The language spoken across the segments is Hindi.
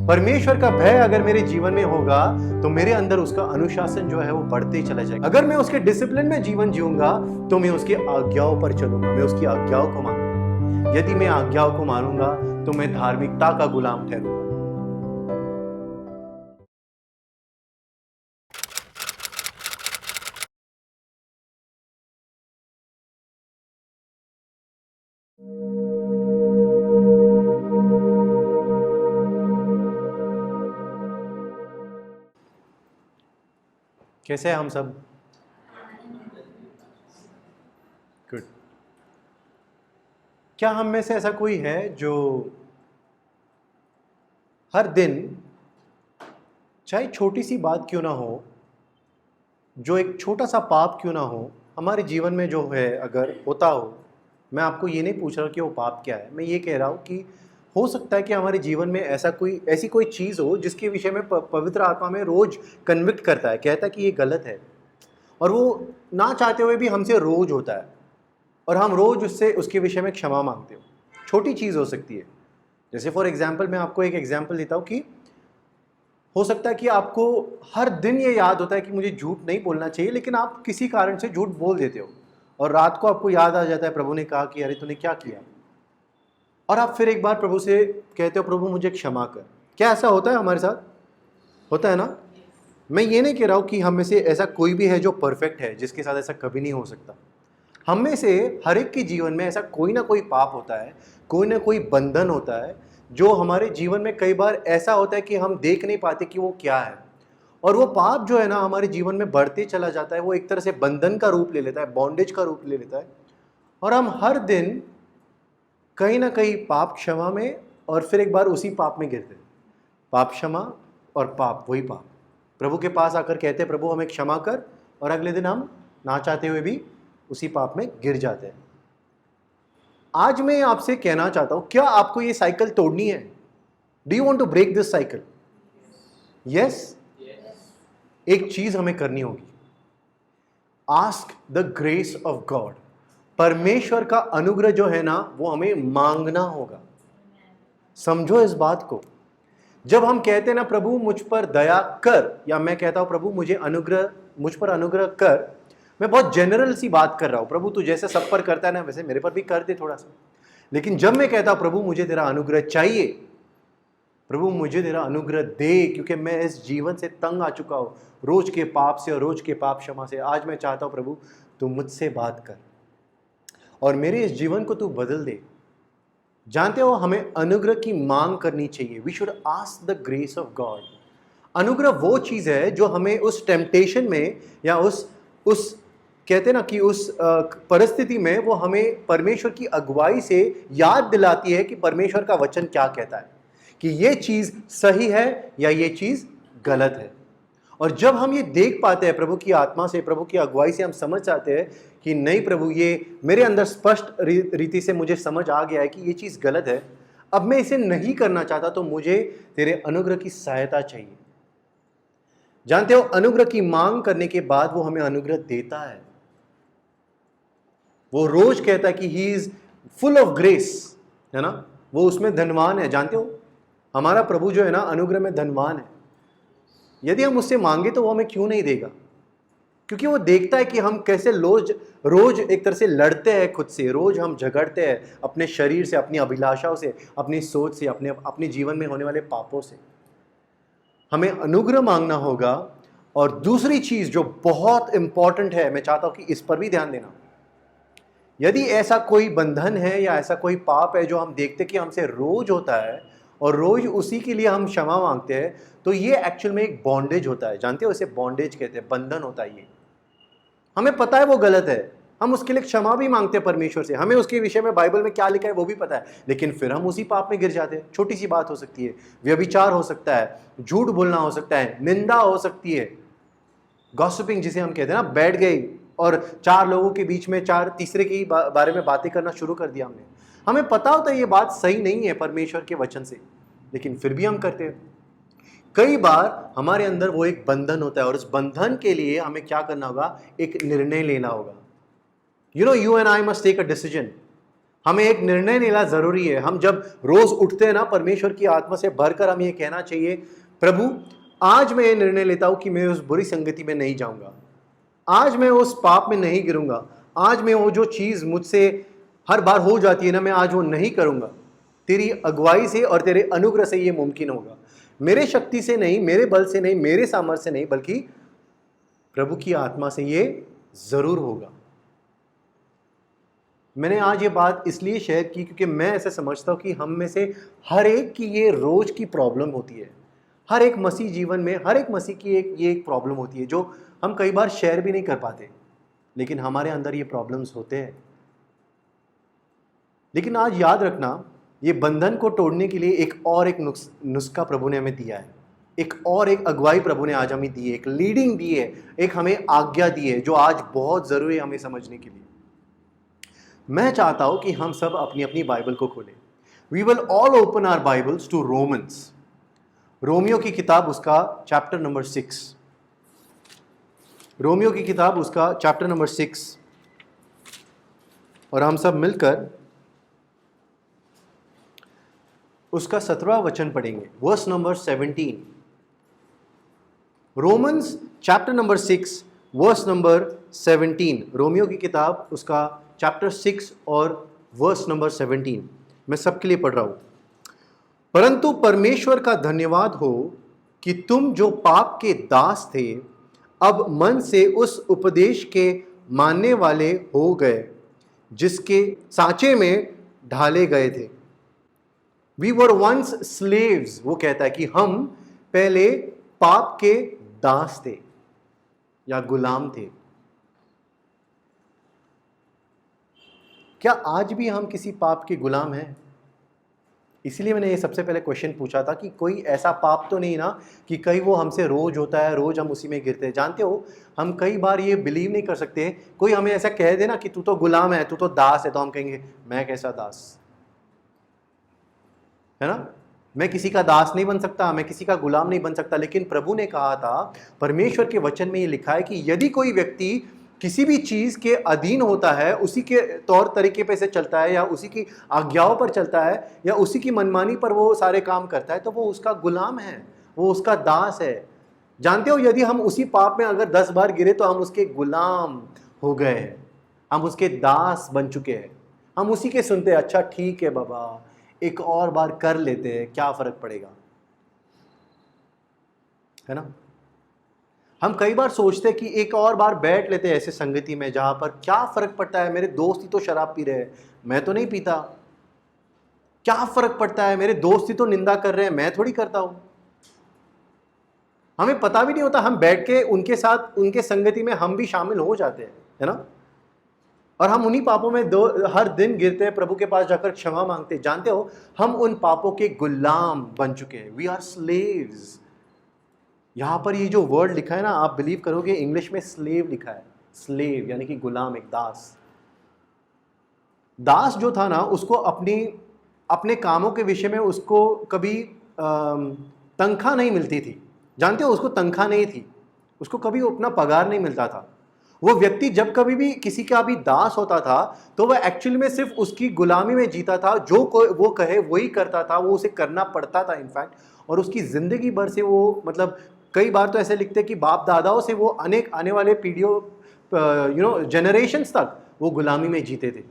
परमेश्वर का भय अगर मेरे जीवन में होगा तो मेरे अंदर उसका अनुशासन जो है वो बढ़ते ही चला जाएगा। अगर मैं उसके डिसिप्लिन में जीवन जीऊंगा तो मैं उसकी आज्ञाओं पर चलूंगा, मैं उसकी आज्ञाओं को मानूंगा। यदि मैं आज्ञाओं को मानूंगा तो मैं धार्मिकता का गुलाम ठहरूंगा। कैसे हैं हम सब? गुड। क्या हम में से ऐसा कोई है जो हर दिन, चाहे छोटी सी बात क्यों ना हो, जो एक छोटा सा पाप क्यों ना हो, हमारे जीवन में जो है अगर होता हो, मैं आपको ये नहीं पूछ रहा कि वो पाप क्या है, मैं ये कह रहा हूँ कि हो सकता है कि हमारे जीवन में ऐसी कोई चीज़ हो जिसके विषय में पवित्र आत्मा में रोज कन्विक्ट करता है, कहता है कि ये गलत है, और वो ना चाहते हुए भी हमसे रोज होता है और हम रोज उससे उसके विषय में क्षमा मांगते हो। छोटी चीज़ हो सकती है, जैसे फॉर एग्जाम्पल मैं आपको एक एग्जाम्पल देता हूँ कि हो सकता है कि आपको हर दिन ये याद होता है कि मुझे झूठ नहीं बोलना चाहिए, लेकिन आप किसी कारण से झूठ बोल देते हो और रात को आपको याद आ जाता है, प्रभु ने कहा कि अरे तूने क्या किया, और आप फिर एक बार प्रभु से कहते हो प्रभु मुझे क्षमा कर। क्या ऐसा होता है हमारे साथ? होता है ना? मैं ये नहीं कह रहा हूँ कि हम में से ऐसा कोई भी है जो परफेक्ट है, जिसके साथ ऐसा कभी नहीं हो सकता। हम में से हर एक के जीवन में ऐसा कोई ना कोई पाप होता है, कोई ना कोई बंधन होता है, जो हमारे जीवन में कई बार ऐसा होता है कि हम देख नहीं पाते कि वो क्या है, और वो पाप जो है ना हमारे जीवन में बढ़ते चला जाता है। वो एक तरह से बंधन का रूप ले लेता है, बॉन्डेज का रूप ले लेता है, और हम हर दिन कहीं ना कहीं पाप क्षमा में और फिर एक बार उसी पाप में गिरते हैं। पाप क्षमा और पाप, वही पाप। प्रभु के पास आकर कहते हैं प्रभु हमें क्षमा कर, और अगले दिन हम ना चाहते हुए भी उसी पाप में गिर जाते हैं। आज मैं आपसे कहना चाहता हूं, क्या आपको ये साइकिल तोड़नी है? Do you want to break this cycle? Yes. एक चीज हमें करनी होगी, ask the grace of God. परमेश्वर का अनुग्रह जो है ना वो हमें मांगना होगा। समझो इस बात को। जब हम कहते हैं ना प्रभु मुझ पर दया कर, या मैं कहता हूं प्रभु मुझ पर अनुग्रह कर, मैं बहुत जनरल सी बात कर रहा हूं, प्रभु तू जैसे सब पर करता है ना वैसे मेरे पर भी कर दे थोड़ा सा। लेकिन जब मैं कहता हूं प्रभु मुझे तेरा अनुग्रह चाहिए, प्रभु मुझे तेरा अनुग्रह दे, क्योंकि मैं इस जीवन से तंग आ चुका हूं, रोज के पाप से और रोज के पाप क्षमा से। आज मैं चाहता हूं प्रभु तू मुझसे बात कर और मेरे इस जीवन को तू बदल दे। जानते हो हमें अनुग्रह की मांग करनी चाहिए। We should ask the grace of God. अनुग्रह वो चीज है जो हमें उस टेम्पटेशन में या उस कहते ना कि उस परिस्थिति में वो हमें परमेश्वर की अगुवाई से याद दिलाती है कि परमेश्वर का वचन क्या कहता है, कि ये चीज सही है या ये चीज गलत है। और जब हम ये देख पाते हैं प्रभु की आत्मा से, प्रभु की अगुवाई से, हम समझ जाते हैं कि नहीं प्रभु ये मेरे अंदर स्पष्ट रीति से मुझे समझ आ गया है कि ये चीज गलत है, अब मैं इसे नहीं करना चाहता, तो मुझे तेरे अनुग्रह की सहायता चाहिए। जानते हो अनुग्रह की मांग करने के बाद वो हमें अनुग्रह देता है। वो रोज कहता है कि he is full of grace, है ना, वो उसमें धनवान है। जानते हो हमारा प्रभु जो है ना अनुग्रह में धनवान है। यदि हम उससे मांगे तो वो हमें क्यों नहीं देगा? क्योंकि वो देखता है कि हम कैसे रोज एक तरह से लड़ते हैं खुद से, रोज हम झगड़ते हैं अपने शरीर से, अपनी अभिलाषाओं से, अपनी सोच से, अपने जीवन में होने वाले पापों से। हमें अनुग्रह मांगना होगा। और दूसरी चीज जो बहुत इंपॉर्टेंट है, मैं चाहता हूं कि इस पर भी ध्यान देना, यदि ऐसा कोई बंधन है या ऐसा कोई पाप है जो हम देखते कि हमसे रोज होता है और रोज उसी के लिए हम क्षमा मांगते हैं, तो ये एक्चुअल में एक बॉन्डेज होता है। जानते हो इसे बॉन्डेज कहते हैं, बंधन होता है ये। हमें पता है वो गलत है, हम उसके लिए क्षमा भी मांगते हैं परमेश्वर से, हमें उसके विषय में बाइबल में क्या लिखा है वो भी पता है, लेकिन फिर हम उसी पाप में गिर जाते हैं। छोटी सी बात हो सकती है, व्यभिचार हो सकता है, झूठ बोलना हो सकता है, निंदा हो सकती है, गॉसिपिंग जिसे हम कहते हैं ना, बैठ गई और चार लोगों के बीच में तीसरे के बारे में बातें करना शुरू कर दिया हमने। हमें पता होता है ये बात सही नहीं है परमेश्वर के वचन से, लेकिन फिर भी हम करते हैं। कई बार हमारे अंदर वो एक बंधन होता है और उस बंधन के लिए हमें क्या करना होगा? एक निर्णय लेना होगा। You and I must take a decision. हमें एक निर्णय लेना जरूरी है। हम जब रोज उठते हैं ना, परमेश्वर की आत्मा से भरकर हम ये कहना चाहिए, प्रभु आज मैं ये निर्णय लेता हूं कि मैं उस बुरी संगति में नहीं जाऊंगा, आज मैं उस पाप में नहीं गिरूंगा, आज मैं वो जो चीज मुझसे हर बार हो जाती है ना, मैं आज वो नहीं करूंगा। तेरी अगुवाई से और तेरे अनुग्रह से ये मुमकिन होगा। मेरे शक्ति से नहीं, मेरे बल से नहीं, मेरे सामर्थ्य से नहीं, बल्कि प्रभु की आत्मा से ये जरूर होगा। मैंने आज ये बात इसलिए शेयर की क्योंकि मैं ऐसे समझता हूं कि हम में से हर एक की ये रोज की प्रॉब्लम होती है। हर एक मसीह जीवन में, हर एक मसीह की ये एक प्रॉब्लम होती है जो हम कई बार शेयर भी नहीं कर पाते, लेकिन हमारे अंदर ये प्रॉब्लम्स होते हैं। लेकिन आज याद रखना, ये बंधन को तोड़ने के लिए एक नुस्खा प्रभु ने हमें दिया है। एक अगुवाई प्रभु ने आज हमें दी है, एक लीडिंग दी है, एक हमें आज्ञा दी है, जो आज बहुत जरूरी है हमें समझने के लिए। मैं चाहता हूं कि हम सब अपनी अपनी बाइबल को खोलें। We will all open our Bibles to Romans, रोमियो की किताब उसका चैप्टर नंबर 6, रोमियो की किताब उसका चैप्टर नंबर 6, और हम सब मिलकर उसका 17वां वचन पढ़ेंगे, verse number 17। Romans chapter number 6 verse number 17, रोमियो की किताब उसका चैप्टर 6 और वर्स नंबर 17। मैं सबके लिए पढ़ रहा हूं। परंतु परमेश्वर का धन्यवाद हो कि तुम जो पाप के दास थे, अब मन से उस उपदेश के मानने वाले हो गए जिसके सांचे में ढाले गए थे। We were once slaves, वो कहता है कि हम पहले पाप के दास थे या गुलाम थे। क्या आज भी हम किसी पाप के गुलाम हैं? इसलिए मैंने ये सबसे पहले क्वेश्चन पूछा था कि कोई ऐसा पाप तो नहीं ना कि कहीं वो हमसे रोज होता है, रोज हम उसी में गिरते हैं। जानते हो, हम कई बार ये बिलीव नहीं कर सकते, कोई हमें ऐसा कह दे ना कि तू तो गुलाम है, तू तो दास है, तो हम कहेंगे मैं कैसा दास, है ना? मैं किसी का दास नहीं बन सकता, मैं किसी का गुलाम नहीं बन सकता। लेकिन प्रभु ने कहा था, परमेश्वर के वचन में ये लिखा है कि यदि कोई व्यक्ति किसी भी चीज के अधीन होता है, उसी के तौर तरीके पे से चलता है, या उसी की आज्ञाओं पर चलता है, या उसी की मनमानी पर वो सारे काम करता है, तो वो उसका गुलाम है, वो उसका दास है। जानते हो, यदि हम उसी पाप में अगर 10 बार गिरे तो हम उसके गुलाम हो गए हैं, हम उसके दास बन चुके हैं। हम उसी के सुनते हैं, अच्छा ठीक है बाबा, एक और बार कर लेते हैं, क्या फर्क पड़ेगा, है ना? हम कई बार सोचते हैं कि एक और बार बैठ लेते हैं ऐसे संगति में जहां पर क्या फर्क पड़ता है, मेरे दोस्त ही तो शराब पी रहे हैं, मैं तो नहीं पीता। क्या फर्क पड़ता है, मेरे दोस्त ही तो निंदा कर रहे हैं, मैं थोड़ी करता हूं। हमें पता भी नहीं होता, हम बैठ के उनके साथ, उनके संगति में हम भी शामिल हो जाते हैं, है ना? और हम उन्हीं पापों में हर दिन गिरते हैं, प्रभु के पास जाकर क्षमा मांगते हैं। जानते हो, हम उन पापों के गुलाम बन चुके हैं। We are slaves. यहां पर ये जो वर्ड लिखा है ना, आप बिलीव करोगे, इंग्लिश में स्लेव लिखा है। स्लेव यानी कि गुलाम, एक दास। दास जो था ना, उसको अपने कामों के विषय में उसको कभी तनख्वाह नहीं मिलती थी। जानते हो, उसको तनख्वाह नहीं थी, उसको कभी अपना पगार नहीं मिलता था। वो व्यक्ति जब कभी भी किसी का भी दास होता था, तो वह एक्चुअली में सिर्फ उसकी गुलामी में जीता था। जो वो कहे वही करता था, वो उसे करना पड़ता था इनफैक्ट। और उसकी जिंदगी भर से वो, मतलब कई बार तो ऐसे लिखते कि बाप दादाओं से वो अनेक आने वाले पीढ़ियों जनरेशंस तक वो गुलामी में जीते थे।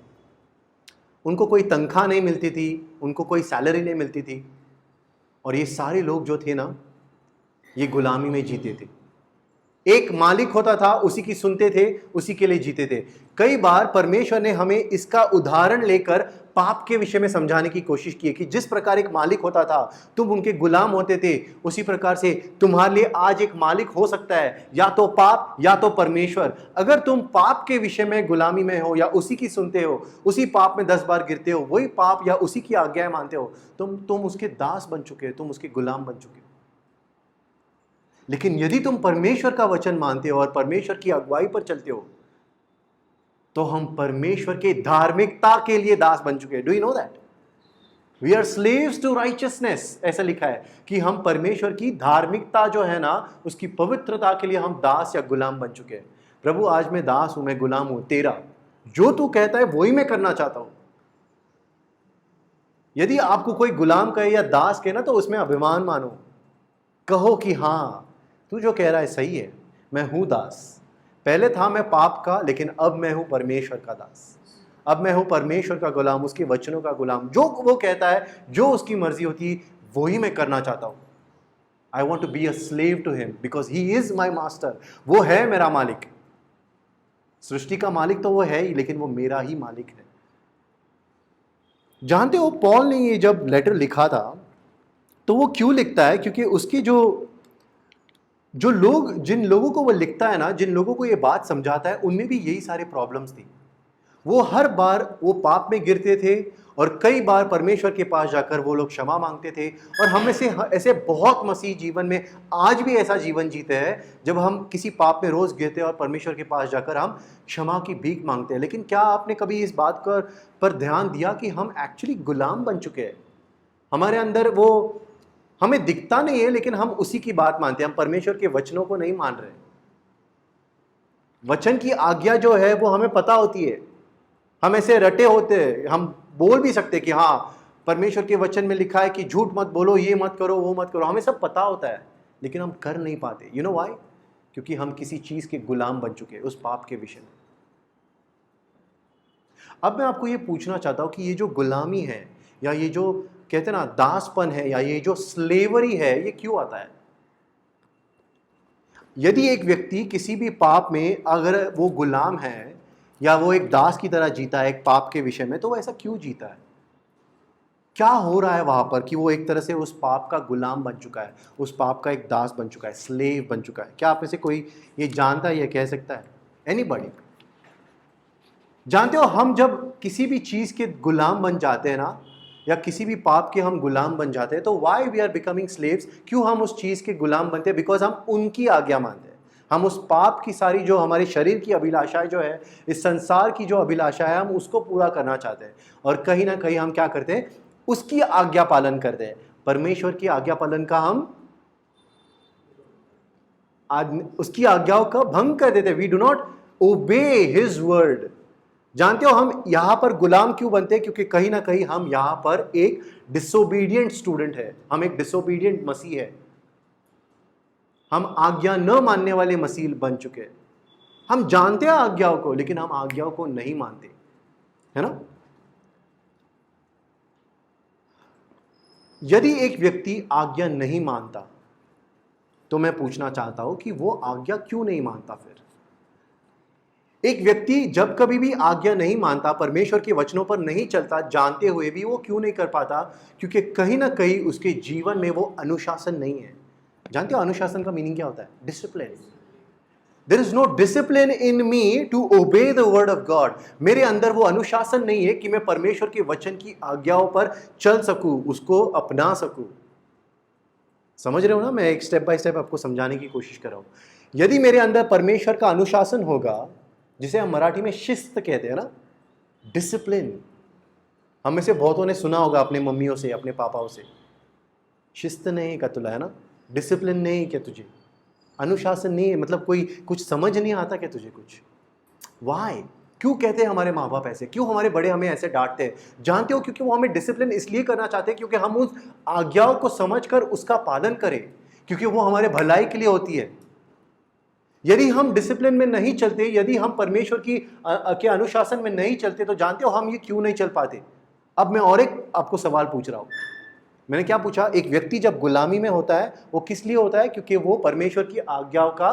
उनको कोई तनख्वाह नहीं मिलती थी, उनको कोई सैलरी नहीं मिलती थी, और ये सारे लोग जो थे ना, ये गुलामी में जीते थे। एक मालिक होता था, उसी की सुनते थे, उसी के लिए जीते थे। कई बार परमेश्वर ने हमें इसका उदाहरण लेकर पाप के विषय में समझाने की कोशिश की है कि जिस प्रकार एक मालिक होता था, तुम उनके गुलाम होते थे, उसी प्रकार से तुम्हारे लिए आज एक मालिक हो सकता है, या तो पाप या तो परमेश्वर। अगर तुम पाप के विषय में गुलामी में हो, या उसी की सुनते हो, उसी पाप में 10 बार गिरते हो, वही पाप या उसी की आज्ञाएं मानते हो, तुम उसके दास बन चुके हो, तुम उसके गुलाम बन चुके हो। लेकिन यदि तुम परमेश्वर का वचन मानते हो और परमेश्वर की अगुवाई पर चलते हो, तो हम परमेश्वर के धार्मिकता के लिए दास बन चुके हैं। Do you know that? We are slaves to righteousness. ऐसा लिखा है कि हम परमेश्वर की धार्मिकता जो है ना, उसकी पवित्रता के लिए हम दास या गुलाम बन चुके हैं। प्रभु, आज मैं दास हूं, मैं गुलाम हूं तेरा, जो तू कहता है वही मैं करना चाहता हूं। यदि आपको कोई गुलाम कहे या दास कहे ना, तो उसमें अभिमान मानो, कहो कि हाँ तू जो कह रहा है सही है, मैं हूं दास, पहले था मैं पाप का, लेकिन अब मैं हूं परमेश्वर का दास, अब मैं हूं परमेश्वर का गुलाम, उसके वचनों का गुलाम। जो वो कहता है, जो उसकी मर्जी होती है, वही मैं करना चाहता हूं। I want to be a slave to him because he is my master. वो है मेरा मालिक, सृष्टि का मालिक तो वो है ही, लेकिन वो मेरा ही मालिक है। जानते हो पॉल ने ये जब लेटर लिखा था, तो वो क्यों लिखता है? क्योंकि उसकी जो लोग, जिन लोगों को वो लिखता है ना, जिन लोगों को ये बात समझाता है, उनमें भी यही सारे प्रॉब्लम्स थी। वो हर बार वो पाप में गिरते थे, और कई बार परमेश्वर के पास जाकर वो लोग क्षमा मांगते थे। और हम में से ऐसे बहुत मसीह जीवन में आज भी ऐसा जीवन जीते हैं, जब हम किसी पाप में रोज गिरते हैं और परमेश्वर के पास जाकर हम क्षमा की भीख मांगते हैं। लेकिन क्या आपने कभी इस बात पर ध्यान दिया कि हम एक्चुअली गुलाम बन चुके हैं? हमारे अंदर वो हमें दिखता नहीं है, लेकिन हम उसी की बात मानते हैं। हम परमेश्वर के वचनों को नहीं मान रहे। वचन की आज्ञा जो है वो हमें पता होती है, हम ऐसे रटे होते हैं, हम बोल भी सकते कि हाँ परमेश्वर के वचन में लिखा है कि झूठ मत बोलो, ये मत करो, वो मत करो, हमें सब पता होता है, लेकिन हम कर नहीं पाते। You know why? क्योंकि हम किसी चीज के गुलाम बन चुके हैं, उस पाप के विषय में। अब मैं आपको ये पूछना चाहता हूं कि ये जो गुलामी है, या ये जो कहते हैं ना दासपन है, या ये जो स्लेवरी है, ये क्यों आता है? यदि एक व्यक्ति किसी भी पाप में अगर वो गुलाम है, या वो एक दास की तरह जीता है एक पाप के विषय में, तो वो ऐसा क्यों जीता है? क्या हो रहा है वहां पर कि वो एक तरह से उस पाप का गुलाम बन चुका है, उस पाप का एक दास बन चुका है, स्लेव बन चुका है? क्या आप में से कोई ये जानता है, ये कह सकता है? एनीबॉडी? जानते हो, हम जब किसी भी चीज के गुलाम बन जाते हैं ना, या किसी भी पाप के हम गुलाम बन जाते हैं, तो why we are becoming slaves? क्यों हम उस चीज के गुलाम बनते हैं? बिकॉज हम उनकी आज्ञा मानते हैं। हम उस पाप की सारी जो हमारे शरीर की अभिलाषाएं जो है, इस संसार की जो अभिलाषा है, हम उसको पूरा करना चाहते हैं। और कहीं ना कहीं हम क्या करते हैं? उसकी आज्ञा पालन करते हैं। परमेश्वर की आज्ञा पालन का हम उसकी आज्ञाओं का भंग कर देते हैं। We do not obey his word. जानते हो हम यहां पर गुलाम क्यों बनते हैं? क्योंकि कहीं ना कहीं हम यहां पर एक डिसोबीडियंट स्टूडेंट है, हम एक डिसोबीडियंट मसीह है, हम आज्ञा न मानने वाले मसीह बन चुके हैं। हम जानते हैं आज्ञाओं को, लेकिन हम आज्ञाओं को नहीं मानते, है ना? यदि एक व्यक्ति आज्ञा नहीं मानता, तो मैं पूछना चाहता हूं कि वो आज्ञा क्यों नहीं मानता? फिर एक व्यक्ति जब कभी भी आज्ञा नहीं मानता, परमेश्वर के वचनों पर नहीं चलता, जानते हुए भी वो क्यों नहीं कर पाता? क्योंकि कहीं ना कहीं उसके जीवन में वो अनुशासन नहीं है। जानते हो अनुशासन का मीनिंग क्या होता है? Discipline. There is no discipline in me to obey the word of God. मेरे अंदर वो अनुशासन नहीं है कि मैं परमेश्वर के वचन की आज्ञाओं पर चल सकूं, उसको अपना सकूं। समझ रहे हो ना? मैं एक स्टेप बाय स्टेप आपको समझाने की कोशिश कर रहा हूं। यदि मेरे अंदर परमेश्वर का अनुशासन होगा, जिसे हम मराठी में शिस्त कहते हैं ना, डिसिप्लिन। हम में से बहुतों ने सुना होगा अपने मम्मियों से, अपने पापाओं से, शिस्त नहीं का तुला, है ना? डिसिप्लिन नहीं क्या तुझे? अनुशासन नहीं है, मतलब कोई कुछ समझ नहीं आता क्या तुझे कुछ? वाई? क्यों कहते हैं हमारे माँ बाप ऐसे? क्यों हमारे बड़े हमें ऐसे डांटते हैं? जानते हो, क्योंकि वो हमें डिसिप्लिन इसलिए करना चाहते हैं क्योंकि हम उस आज्ञाओं को समझकर उसका पालन करें, क्योंकि वो हमारे भलाई के लिए होती है। यदि हम डिसिप्लिन में नहीं चलते, यदि हम परमेश्वर के अनुशासन में नहीं चलते, तो जानते हो हम ये क्यों नहीं चल पाते? अब मैं और एक आपको सवाल पूछ रहा हूं। मैंने क्या पूछा? एक व्यक्ति जब गुलामी में होता है, वो किस लिए होता है? क्योंकि वो परमेश्वर की आज्ञाओं का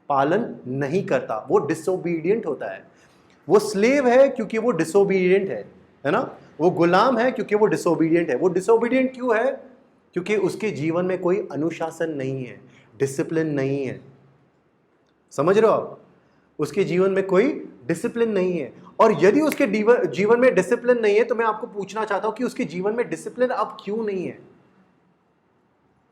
पालन नहीं करता, वो डिसोबीडियंट होता है। वो स्लेव है क्योंकि वो डिसोबीडियंट है ना? वो गुलाम है क्योंकि वो डिसोबीडियंट है। वो डिसोबीडियंट क्यों है? क्योंकि उसके जीवन में कोई अनुशासन नहीं है, डिसिप्लिन नहीं है। समझ रहे हो आप? उसके जीवन में कोई डिसिप्लिन नहीं है। और यदि उसके जीवन में डिसिप्लिन नहीं है, तो मैं आपको पूछना चाहता हूं कि उसके जीवन में डिसिप्लिन अब क्यों नहीं है?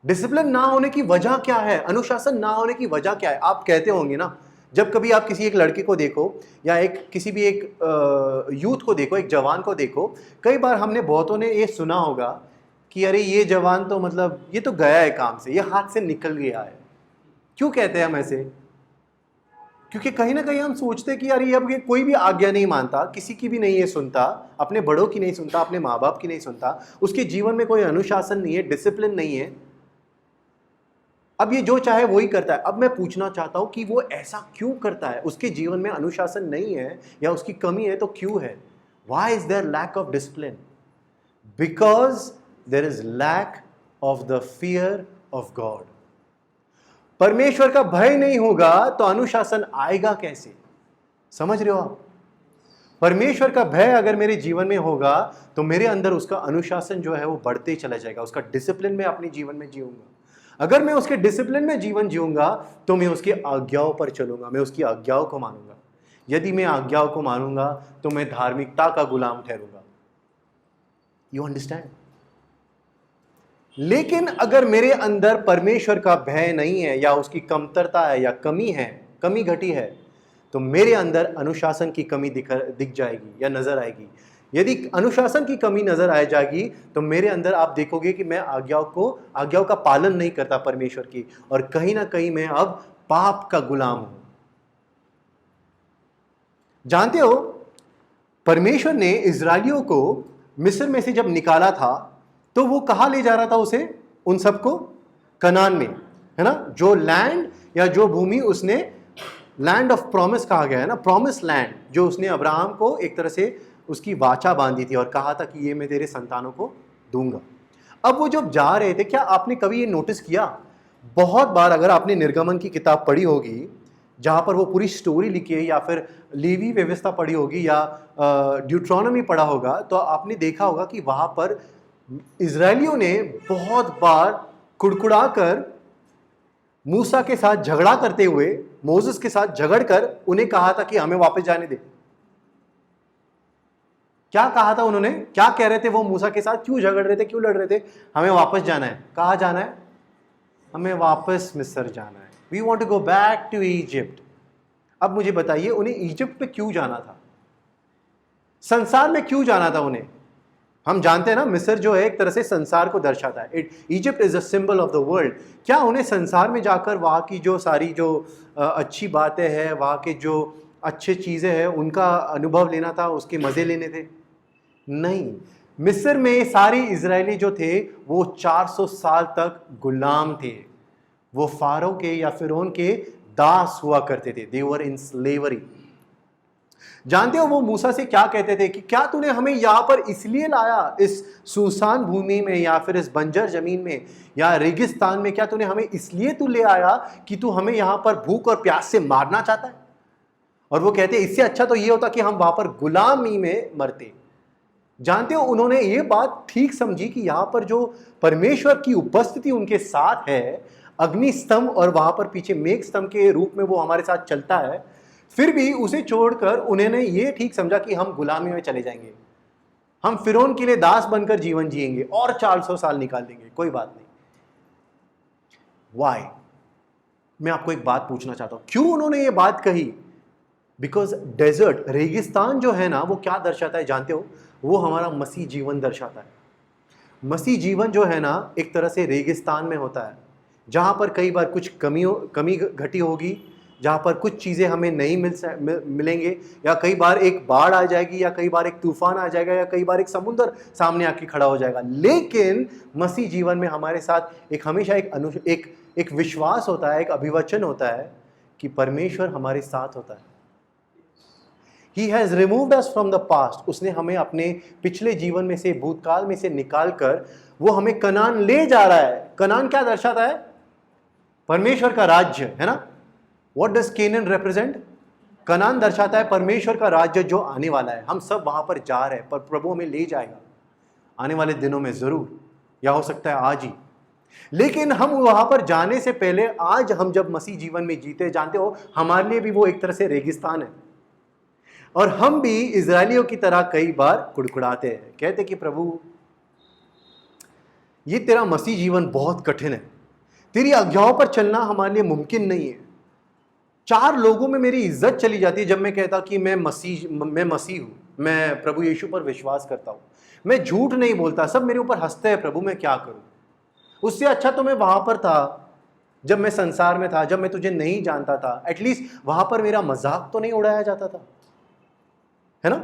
डिसिप्लिन ना होने की वजह क्या है? अनुशासन ना होने की वजह क्या है? आप कहते होंगे ना, जब कभी आप किसी एक लड़के को देखो, या किसी भी एक यूथ को देखो, एक जवान को देखो, कई बार हमने बहुतों ने ये सुना होगा कि अरे ये जवान तो मतलब ये तो गया है काम से, ये हाथ से निकल गया है। क्यों कहते हैं हम ऐसे? क्योंकि कहीं ना कहीं हम सोचते हैं कि यार ये अब ये कोई भी आज्ञा नहीं मानता, किसी की भी नहीं है सुनता, अपने बड़ों की नहीं सुनता, अपने माँ बाप की नहीं सुनता, उसके जीवन में कोई अनुशासन नहीं है, डिसिप्लिन नहीं है, अब ये जो चाहे वो ही करता है। अब मैं पूछना चाहता हूं कि वो ऐसा क्यों करता है? उसके जीवन में अनुशासन नहीं है या उसकी कमी है तो क्यों है? Why is there lack of discipline? Because there is lack of the fear of God. परमेश्वर का भय नहीं होगा तो अनुशासन आएगा कैसे? समझ रहे हो आप? परमेश्वर का भय अगर मेरे जीवन में होगा तो मेरे अंदर उसका अनुशासन जो है वो बढ़ते चला जाएगा, उसका डिसिप्लिन में अपने जीवन में जीऊंगा। अगर मैं उसके डिसिप्लिन में जीवन जीऊंगा तो मैं उसकी आज्ञाओं पर चलूंगा, मैं उसकी आज्ञाओं को मानूंगा। यदि मैं आज्ञाओं को मानूंगा तो मैं धार्मिकता का गुलाम ठहरूंगा। You understand? लेकिन अगर मेरे अंदर परमेश्वर का भय नहीं है या उसकी कमतरता है या कमी है, कमी घटी है, तो मेरे अंदर अनुशासन की कमी दिख जाएगी या नजर आएगी। यदि अनुशासन की कमी नजर आ जाएगी तो मेरे अंदर आप देखोगे कि मैं आज्ञाओं का पालन नहीं करता परमेश्वर की, और कहीं ना कहीं मैं अब पाप का गुलाम हूं। जानते हो, परमेश्वर ने इजरायलियों को मिस्र में से जब निकाला था तो वो कहां ले जा रहा था उसे, उन सबको? कनान में, है ना? जो लैंड या जो भूमि उसने लैंड ऑफ प्रॉमिस कहा गया है ना, प्रॉमिस लैंड, जो उसने अब्राहम को एक तरह से उसकी वाचा बांधी थी और कहा था कि ये मैं तेरे संतानों को दूंगा। अब वो जब जा रहे थे, क्या आपने कभी ये नोटिस किया? बहुत बार अगर आपने निर्गमन की किताब पढ़ी होगी जहां पर वो पूरी स्टोरी लिखी है, या फिर लेवी व्यवस्था पढ़ी होगी या ड्यूट्रोनॉमी पढ़ा होगा, तो आपने देखा होगा कि वहां पर इजरायलियों ने बहुत बार कुड़कुड़ा कर मूसा के साथ झगड़ा करते हुए, मोसेस के साथ झगड़कर उन्हें कहा था कि हमें वापस जाने दे। क्या कहा था उन्होंने? क्या कह रहे थे वो मूसा के साथ? क्यों झगड़ रहे थे, क्यों लड़ रहे थे? हमें वापस जाना है। कहाँ जाना है? हमें वापस मिस्र जाना है। We want to go back to Egypt. अब मुझे बताइए, उन्हें इजिप्ट पे क्यों जाना था? संसार में क्यों जाना था उन्हें? हम जानते हैं ना, मिस्र जो है एक तरह से संसार को दर्शाता है। Egypt is a symbol of the world. क्या उन्हें संसार में जाकर वहाँ की जो सारी जो अच्छी बातें हैं, वहाँ के जो अच्छी चीज़ें हैं, उनका अनुभव लेना था, उसके मज़े लेने थे? नहीं। मिस्र में सारी इजरायली जो थे वो 400 साल तक गुलाम थे। वो फारो के या फिरौन के दास हुआ करते थे। दे वर इन स्लेवरी। जानते हो वो मूसा से क्या कहते थे कि क्या तूने हमें यहां पर इसलिए लाया, इस सुनसान भूमि में या फिर इस बंजर जमीन में या रेगिस्तान में, क्या तूने हमें इसलिए तू ले आया कि तू हमें यहां पर भूख और प्यास से मारना चाहता है? और वो कहते इससे अच्छा तो ये होता कि हम वहां पर गुलामी में मरते। जानते हो, उन्होंने ये बात ठीक समझी कि यहां पर जो परमेश्वर की उपस्थिति उनके साथ है, अग्नि स्तंभ और वहां पर पीछे मेघ स्तंभ के रूप में वो हमारे साथ चलता है, फिर भी उसे छोड़कर उन्होंने ये ठीक समझा कि हम गुलामी में चले जाएंगे, हम फिरौन के लिए दास बनकर जीवन जिएंगे और 400 साल निकाल देंगे, कोई बात नहीं। वाई? मैं आपको एक बात पूछना चाहता हूं, क्यों उन्होंने ये बात कही? बिकॉज डेजर्ट, रेगिस्तान जो है ना, वो क्या दर्शाता है जानते हो? वो हमारा मसीह जीवन दर्शाता है। मसीह जीवन जो है ना, एक तरह से रेगिस्तान में होता है, जहां पर कई बार कुछ कमी घटी होगी, जहां पर कुछ चीज़ें हमें नहीं मिलेंगे, या कई बार एक बाढ़ आ जाएगी, या कई बार एक तूफान आ जाएगा, या कई बार एक समुद्र सामने आके खड़ा हो जाएगा। लेकिन मसीह जीवन में हमारे साथ एक हमेशा एक विश्वास होता है, एक अभिवचन होता है कि परमेश्वर हमारे साथ होता है। He has removed us from the past. उसने हमें अपने पिछले जीवन में से, भूतकाल में से निकाल कर वो हमें कनान ले जा रहा है। कनान क्या दर्शाता है? परमेश्वर का राज्य, है ना? What does Canaan represent? Kanan दर्शाता है परमेश्वर का राज्य जो आने वाला है। हम सब वहां पर जा रहे हैं, पर प्रभु हमें ले जाएगा आने वाले दिनों में जरूर, या हो सकता है आज ही। लेकिन हम वहां पर जाने से पहले आज हम जब मसीह जीवन में जीते, जानते हो हमारे लिए भी वो एक तरह से रेगिस्तान है, और हम भी इजरायलियों की तरह कई बार कुड़कुड़ाते हैं, कहते कि प्रभु ये तेरा मसीह जीवन बहुत कठिन है, तेरी आज्ञाओं पर चलना हमारे लिए मुमकिन नहीं है। 4 लोगों में मेरी इज्जत चली जाती है जब मैं कहता कि मैं मसीह हूं, मैं प्रभु यीशु पर विश्वास करता हूं, मैं झूठ नहीं बोलता, सब मेरे ऊपर हंसते हैं, प्रभु मैं क्या करूं? उससे अच्छा तो मैं वहां पर था जब मैं संसार में था, जब मैं तुझे नहीं जानता था, एटलीस्ट वहां पर मेरा मजाक तो नहीं उड़ाया जाता था, है ना?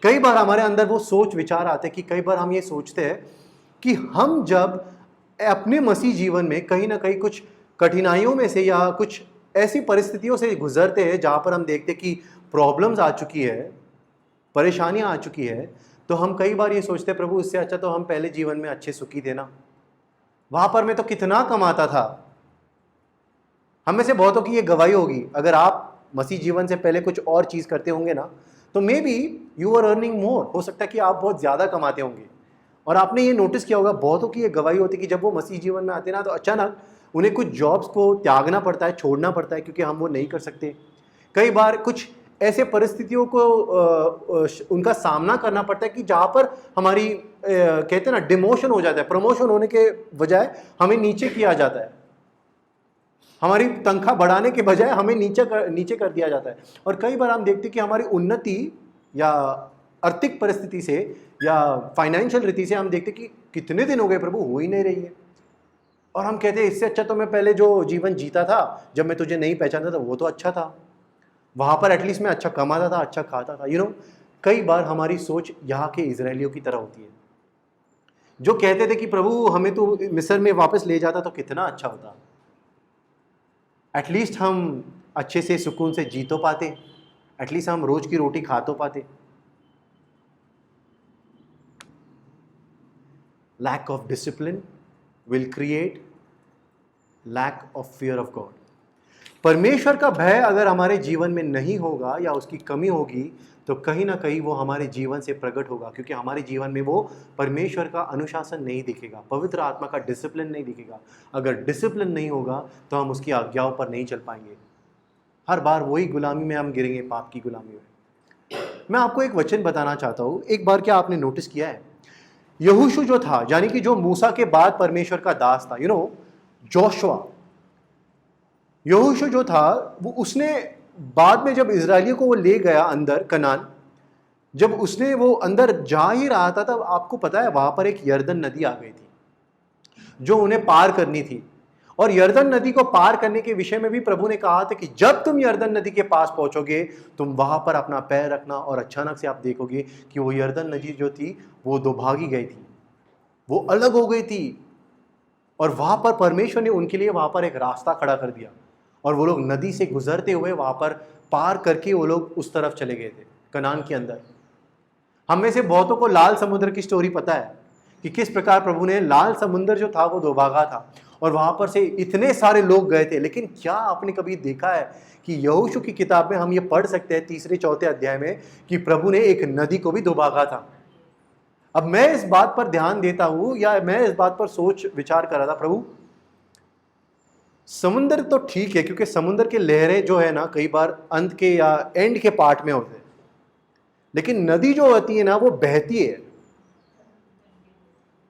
कई बार हमारे अंदर वो सोच विचार आते कि कई बार हम ये सोचते हैं कि हम जब अपने मसीह जीवन में कहीं ना कहीं कुछ कठिनाइयों में से या कुछ ऐसी परिस्थितियों से गुजरते हैं जहां पर हम देखते कि प्रॉब्लम्स आ चुकी है, परेशानियां आ चुकी है, तो हम कई बार ये सोचते हैं प्रभु इससे अच्छा तो हम पहले जीवन में अच्छे सुखी थे ना, वहां पर मैं तो कितना कमाता था। हम में से बहुतों की ये गवाही होगी, अगर आप मसीह जीवन से पहले कुछ और चीज करते होंगे ना, तो maybe you are earning more, हो सकता है कि आप बहुत ज्यादा कमाते होंगे। और आपने ये नोटिस किया होगा, बहुतों की ये गवाही होती है कि जब वो मसीह जीवन में आते ना, तो अचानक उन्हें कुछ जॉब्स को त्यागना पड़ता है, छोड़ना पड़ता है, क्योंकि हम वो नहीं कर सकते। कई बार कुछ ऐसे परिस्थितियों को उनका सामना करना पड़ता है कि जहां पर हमारी कहते हैं ना डिमोशन हो जाता है, प्रमोशन होने के बजाय हमें नीचे किया जाता है, हमारी तनख्वाह बढ़ाने के बजाय हमें नीचे कर दिया जाता है। और कई बार हम देखते हैं कि हमारी उन्नति या आर्थिक परिस्थिति से या फाइनेंशियल रीति से हम देखते कि कितने दिन हो गए प्रभु, हो ही नहीं रही है। और हम कहते हैं इससे अच्छा तो मैं पहले जो जीवन जीता था जब मैं तुझे नहीं पहचानता था, वो तो अच्छा था, वहां पर एटलीस्ट मैं अच्छा कमाता था, अच्छा खाता था। कई बार हमारी सोच यहाँ के इजरायलियों की तरह होती है, जो कहते थे कि प्रभु हमें तो मिस्र में वापस ले जाता तो कितना अच्छा होता, एटलीस्ट हम अच्छे से सुकून से जी तो पाते, एटलीस्ट हम रोज की रोटी खा तो पाते। Lack of discipline will create lack of fear of God. परमेश्वर का भय अगर हमारे जीवन में नहीं होगा या उसकी कमी होगी, तो कहीं ना कहीं वो हमारे जीवन से प्रकट होगा, क्योंकि हमारे जीवन में वो परमेश्वर का अनुशासन नहीं दिखेगा, पवित्र आत्मा का डिसिप्लिन नहीं दिखेगा। अगर डिसिप्लिन नहीं होगा तो हम उसकी आज्ञाओं पर नहीं चल पाएंगे, हर बार वही गुलामी में हम गिरेंगे, पाप की गुलामी में। मैं आपको एक वचन बताना चाहता हूँ। एक बार क्या आपने नोटिस किया है, यहोशू जो था, यानी कि जो मूसा के बाद परमेश्वर का दास था, जोशुआ, यहोशू जो था वो, उसने बाद में जब इजरायलियों को वो ले गया अंदर कनान, जब उसने वो अंदर जा ही रहा था, तब आपको पता है वहां पर एक यरदन नदी आ गई थी जो उन्हें पार करनी थी। और यरदन नदी को पार करने के विषय में भी प्रभु ने कहा था कि जब तुम यरदन नदी के पास पहुंचोगे, तुम वहां पर अपना पैर रखना, और अचानक से आप देखोगे कि वो यरदन नदी जो थी वो दोभागी गई थी, वो अलग हो गई थी। और वहां पर परमेश्वर ने उनके लिए वहां पर एक रास्ता खड़ा कर दिया, और वो लोग नदी से गुजरते हुए वहां पर पार करके वो लोग उस तरफ चले गए थे, कनान के अंदर। हम में से बहुतों को लाल समुद्र की स्टोरी पता है कि किस प्रकार प्रभु ने, लाल समुद्र जो था वो दोभागा था, और वहां पर से इतने सारे लोग गए थे। लेकिन क्या आपने कभी देखा है कि यहोशू की किताब में हम ये पढ़ सकते हैं 3-4 अध्याय में कि प्रभु ने एक नदी को भी दोभागा था। अब मैं इस बात पर ध्यान देता हूं, या मैं इस बात पर सोच विचार कर रहा था, प्रभु समुद्र तो ठीक है, क्योंकि समुद्र के लहरें जो है ना कई बार अंत के या एंड के पार्ट में होते हैं, लेकिन नदी जो होती है ना वो बहती है,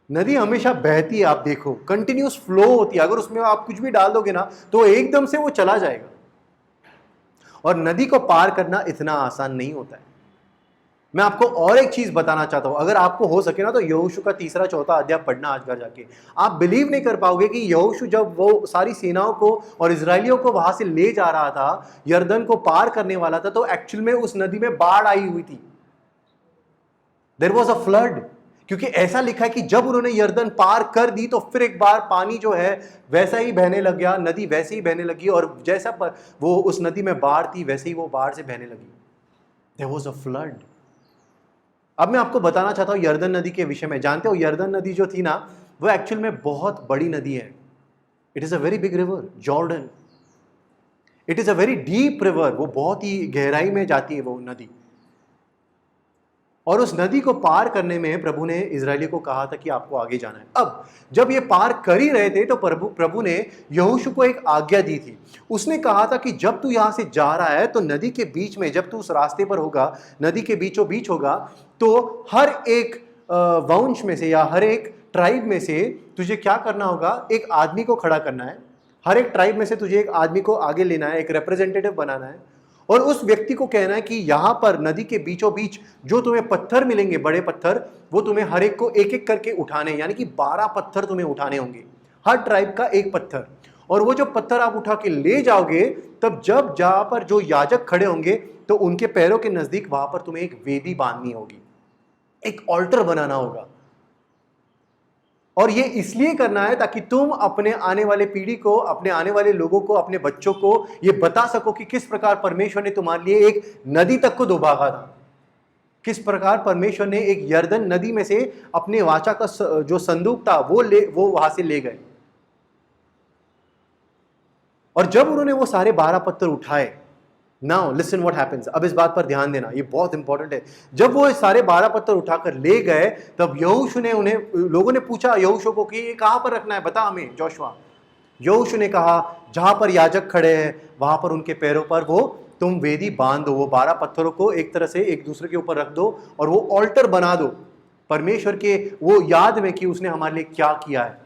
नदी हमेशा बहती है। आप देखो कंटिन्यूस फ्लो होती है, अगर उसमें आप कुछ भी डाल दोगे ना तो एकदम से वो चला जाएगा। और नदी को पार करना इतना आसान नहीं होता है। मैं आपको और एक चीज बताना चाहता हूं, अगर आपको हो सके ना तो यहोशू का 3-4 अध्याय पढ़ना आज घर जाके। आप बिलीव नहीं कर पाओगे कि यहोशू जब वो सारी सेनाओं को और इजरायलियों को वहां से ले जा रहा था, यरदन को पार करने वाला था, तो एक्चुअल में उस नदी में बाढ़ आई हुई थी। देयर वॉज अ फ्लड, क्योंकि ऐसा लिखा है कि जब उन्होंने यरदन पार कर दी तो फिर एक बार पानी जो है वैसा ही बहने लग गया, नदी वैसे ही बहने लगी, और जैसा पर वो उस नदी में बाढ़ थी वैसे ही वो बाढ़ से बहने लगी। There was a flood. अब मैं आपको बताना चाहता हूं यरदन नदी के विषय में। जानते हो यरदन नदी जो थी ना वो एक्चुअल में बहुत बड़ी नदी है। It is a very big river, Jordan. It is a very deep river, वो बहुत ही गहराई में जाती है वो नदी। और उस नदी को पार करने में प्रभु ने इजरायली को कहा था कि आपको आगे जाना है। अब जब ये पार कर ही रहे थे तो प्रभु ने यहोशू को एक आज्ञा दी थी। उसने कहा था कि जब तू यहां से जा रहा है तो नदी के बीच में, जब तू उस रास्ते पर होगा, नदी के बीचों बीच होगा, तो हर एक वंश में से या हर एक ट्राइब में से तुझे क्या करना होगा, एक आदमी को खड़ा करना है। हर एक ट्राइब में से तुझे एक आदमी को आगे लेना है, एक रिप्रेजेंटेटिव बनाना है, और उस व्यक्ति को कहना है कि यहां पर नदी के बीचों बीच जो तुम्हें पत्थर मिलेंगे, बड़े पत्थर, वो तुम्हें हर एक को एक एक करके उठाने, यानी कि 12 पत्थर तुम्हें उठाने होंगे, हर ट्राइब का एक पत्थर। और वो जो पत्थर आप उठा के ले जाओगे, तब जब जहां पर जो याजक खड़े होंगे तो उनके पैरों के नजदीक वहां पर तुम्हें एक वेदी बांधनी होगी, एक ऑल्टर बनाना होगा। और ये इसलिए करना है ताकि तुम अपने आने वाले पीढ़ी को, अपने आने वाले लोगों को, अपने बच्चों को ये बता सको कि किस प्रकार परमेश्वर ने तुम्हारे लिए एक नदी तक को डुबागा था, किस प्रकार परमेश्वर ने एक यर्दन नदी में से अपने वाचा का जो संदूक था वो वहां से ले गए। और जब उन्होंने वो सारे 12 पत्थर उठाए, नाउ लिसन व्हाट हैपेंस, अब इस बात पर ध्यान देना, ये बहुत इंपॉर्टेंट है। जब वो सारे 12 पत्थर उठाकर ले गए, तब यहोशू ने लोगों ने पूछा यहोशू को कि ये कहां पर रखना है, बता हमें जोशुआ। यहोशू ने कहा जहां पर याजक खड़े हैं वहां पर उनके पैरों पर वो तुम वेदी बांध दो, वो 12 पत्थरों को एक तरह से एक दूसरे के ऊपर रख दो और वो ऑल्टर बना दो परमेश्वर के वो याद में कि उसने हमारे लिए क्या किया है।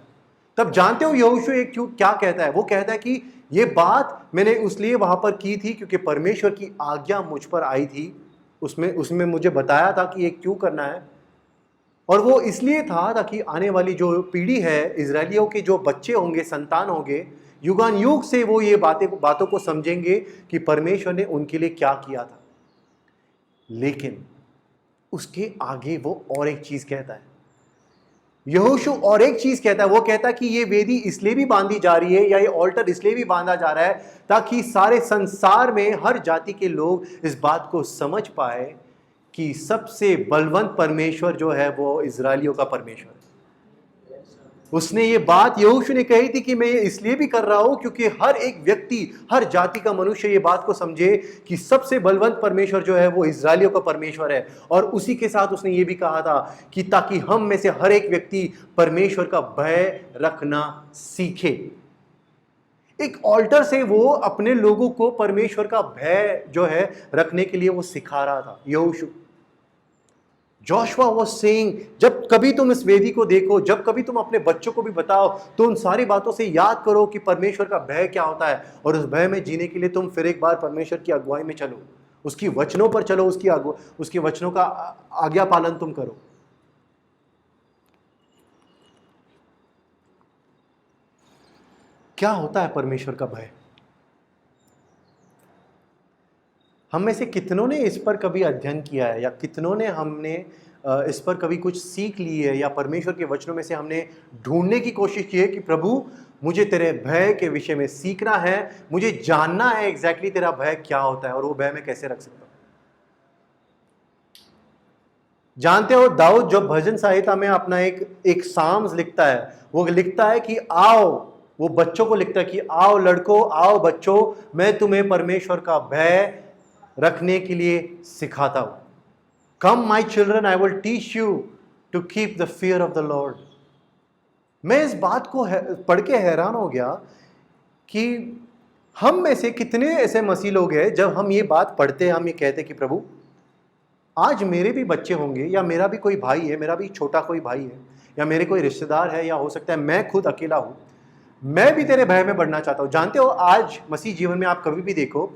तब जानते हो यहोशू एक क्या कहता है, वो कहता है कि ये बात मैंने उसलिए वहां पर की थी क्योंकि परमेश्वर की आज्ञा मुझ पर आई थी, उसमें मुझे बताया था कि ये क्यों करना है। और वो इसलिए था ताकि आने वाली जो पीढ़ी है, इजरायलियों के जो बच्चे होंगे, संतान होंगे, युगान युग से वो ये बातों को समझेंगे कि परमेश्वर ने उनके लिए क्या किया था। लेकिन उसके आगे वो और एक चीज कहता है, यहोशू और एक चीज कहता है, वो कहता है कि ये वेदी इसलिए भी बांधी जा रही है या ये ऑल्टर इसलिए भी बांधा जा रहा है ताकि सारे संसार में हर जाति के लोग इस बात को समझ पाए कि सबसे बलवंत परमेश्वर जो है वो इजरायलियों का परमेश्वर है। उसने ये बात यहोशू ने कही थी कि मैं ये इसलिए भी कर रहा हूं क्योंकि हर एक व्यक्ति, हर जाति का मनुष्य ये बात को समझे कि सबसे बलवंत परमेश्वर जो है वो इजरायलियों का परमेश्वर है। और उसी के साथ उसने ये भी कहा था कि ताकि हम में से हर एक व्यक्ति परमेश्वर का भय रखना सीखे। एक ऑल्टर से वो अपने लोगों को परमेश्वर का भय जो है रखने के लिए वो सिखा रहा था यहोशू। जोशुआ वाज सेइंग, जब कभी तुम इस वेदी को देखो, जब कभी तुम अपने बच्चों को भी बताओ, तो उन सारी बातों से याद करो कि परमेश्वर का भय क्या होता है। और उस भय में जीने के लिए तुम फिर एक बार परमेश्वर की अगुवाई में चलो, उसकी वचनों पर चलो, उसके वचनों का आज्ञा पालन तुम करो। क्या होता है परमेश्वर का भय? हम में से कितनों ने इस पर कभी अध्ययन किया है, या कितनों ने हमने इस पर कभी कुछ सीख ली है, या परमेश्वर के वचनों में से हमने ढूंढने की कोशिश की है कि प्रभु मुझे तेरे भय के विषय में सीखना है, मुझे जानना है एग्जैक्टली तेरा भय क्या होता है और वो भय मैं कैसे रख सकता हूं। जानते हो दाऊद जो भजन संहिता में अपना एक साम्स लिखता है, वो लिखता है कि आओ, वो बच्चों को लिखता है कि आओ लड़कों, आओ बच्चों, मैं तुम्हें परमेश्वर का भय रखने के लिए सिखाता हूं। Come my children, I will teach you to keep the fear of the lord. मैं इस बात को पढ़ के हैरान हो गया कि हम में से कितने ऐसे मसीह लोग हैं, जब हम ये बात पढ़ते हैं, हम ये कहते हैं कि प्रभु आज मेरे भी बच्चे होंगे, या मेरा भी कोई भाई है, मेरा भी छोटा कोई भाई है, या मेरे कोई रिश्तेदार है, या हो सकता है मैं खुद अकेला हूं, मैं भी तेरे भय में बढ़ना चाहता हूं। जानते हो आज मसीह जीवन में आप कभी भी देखो,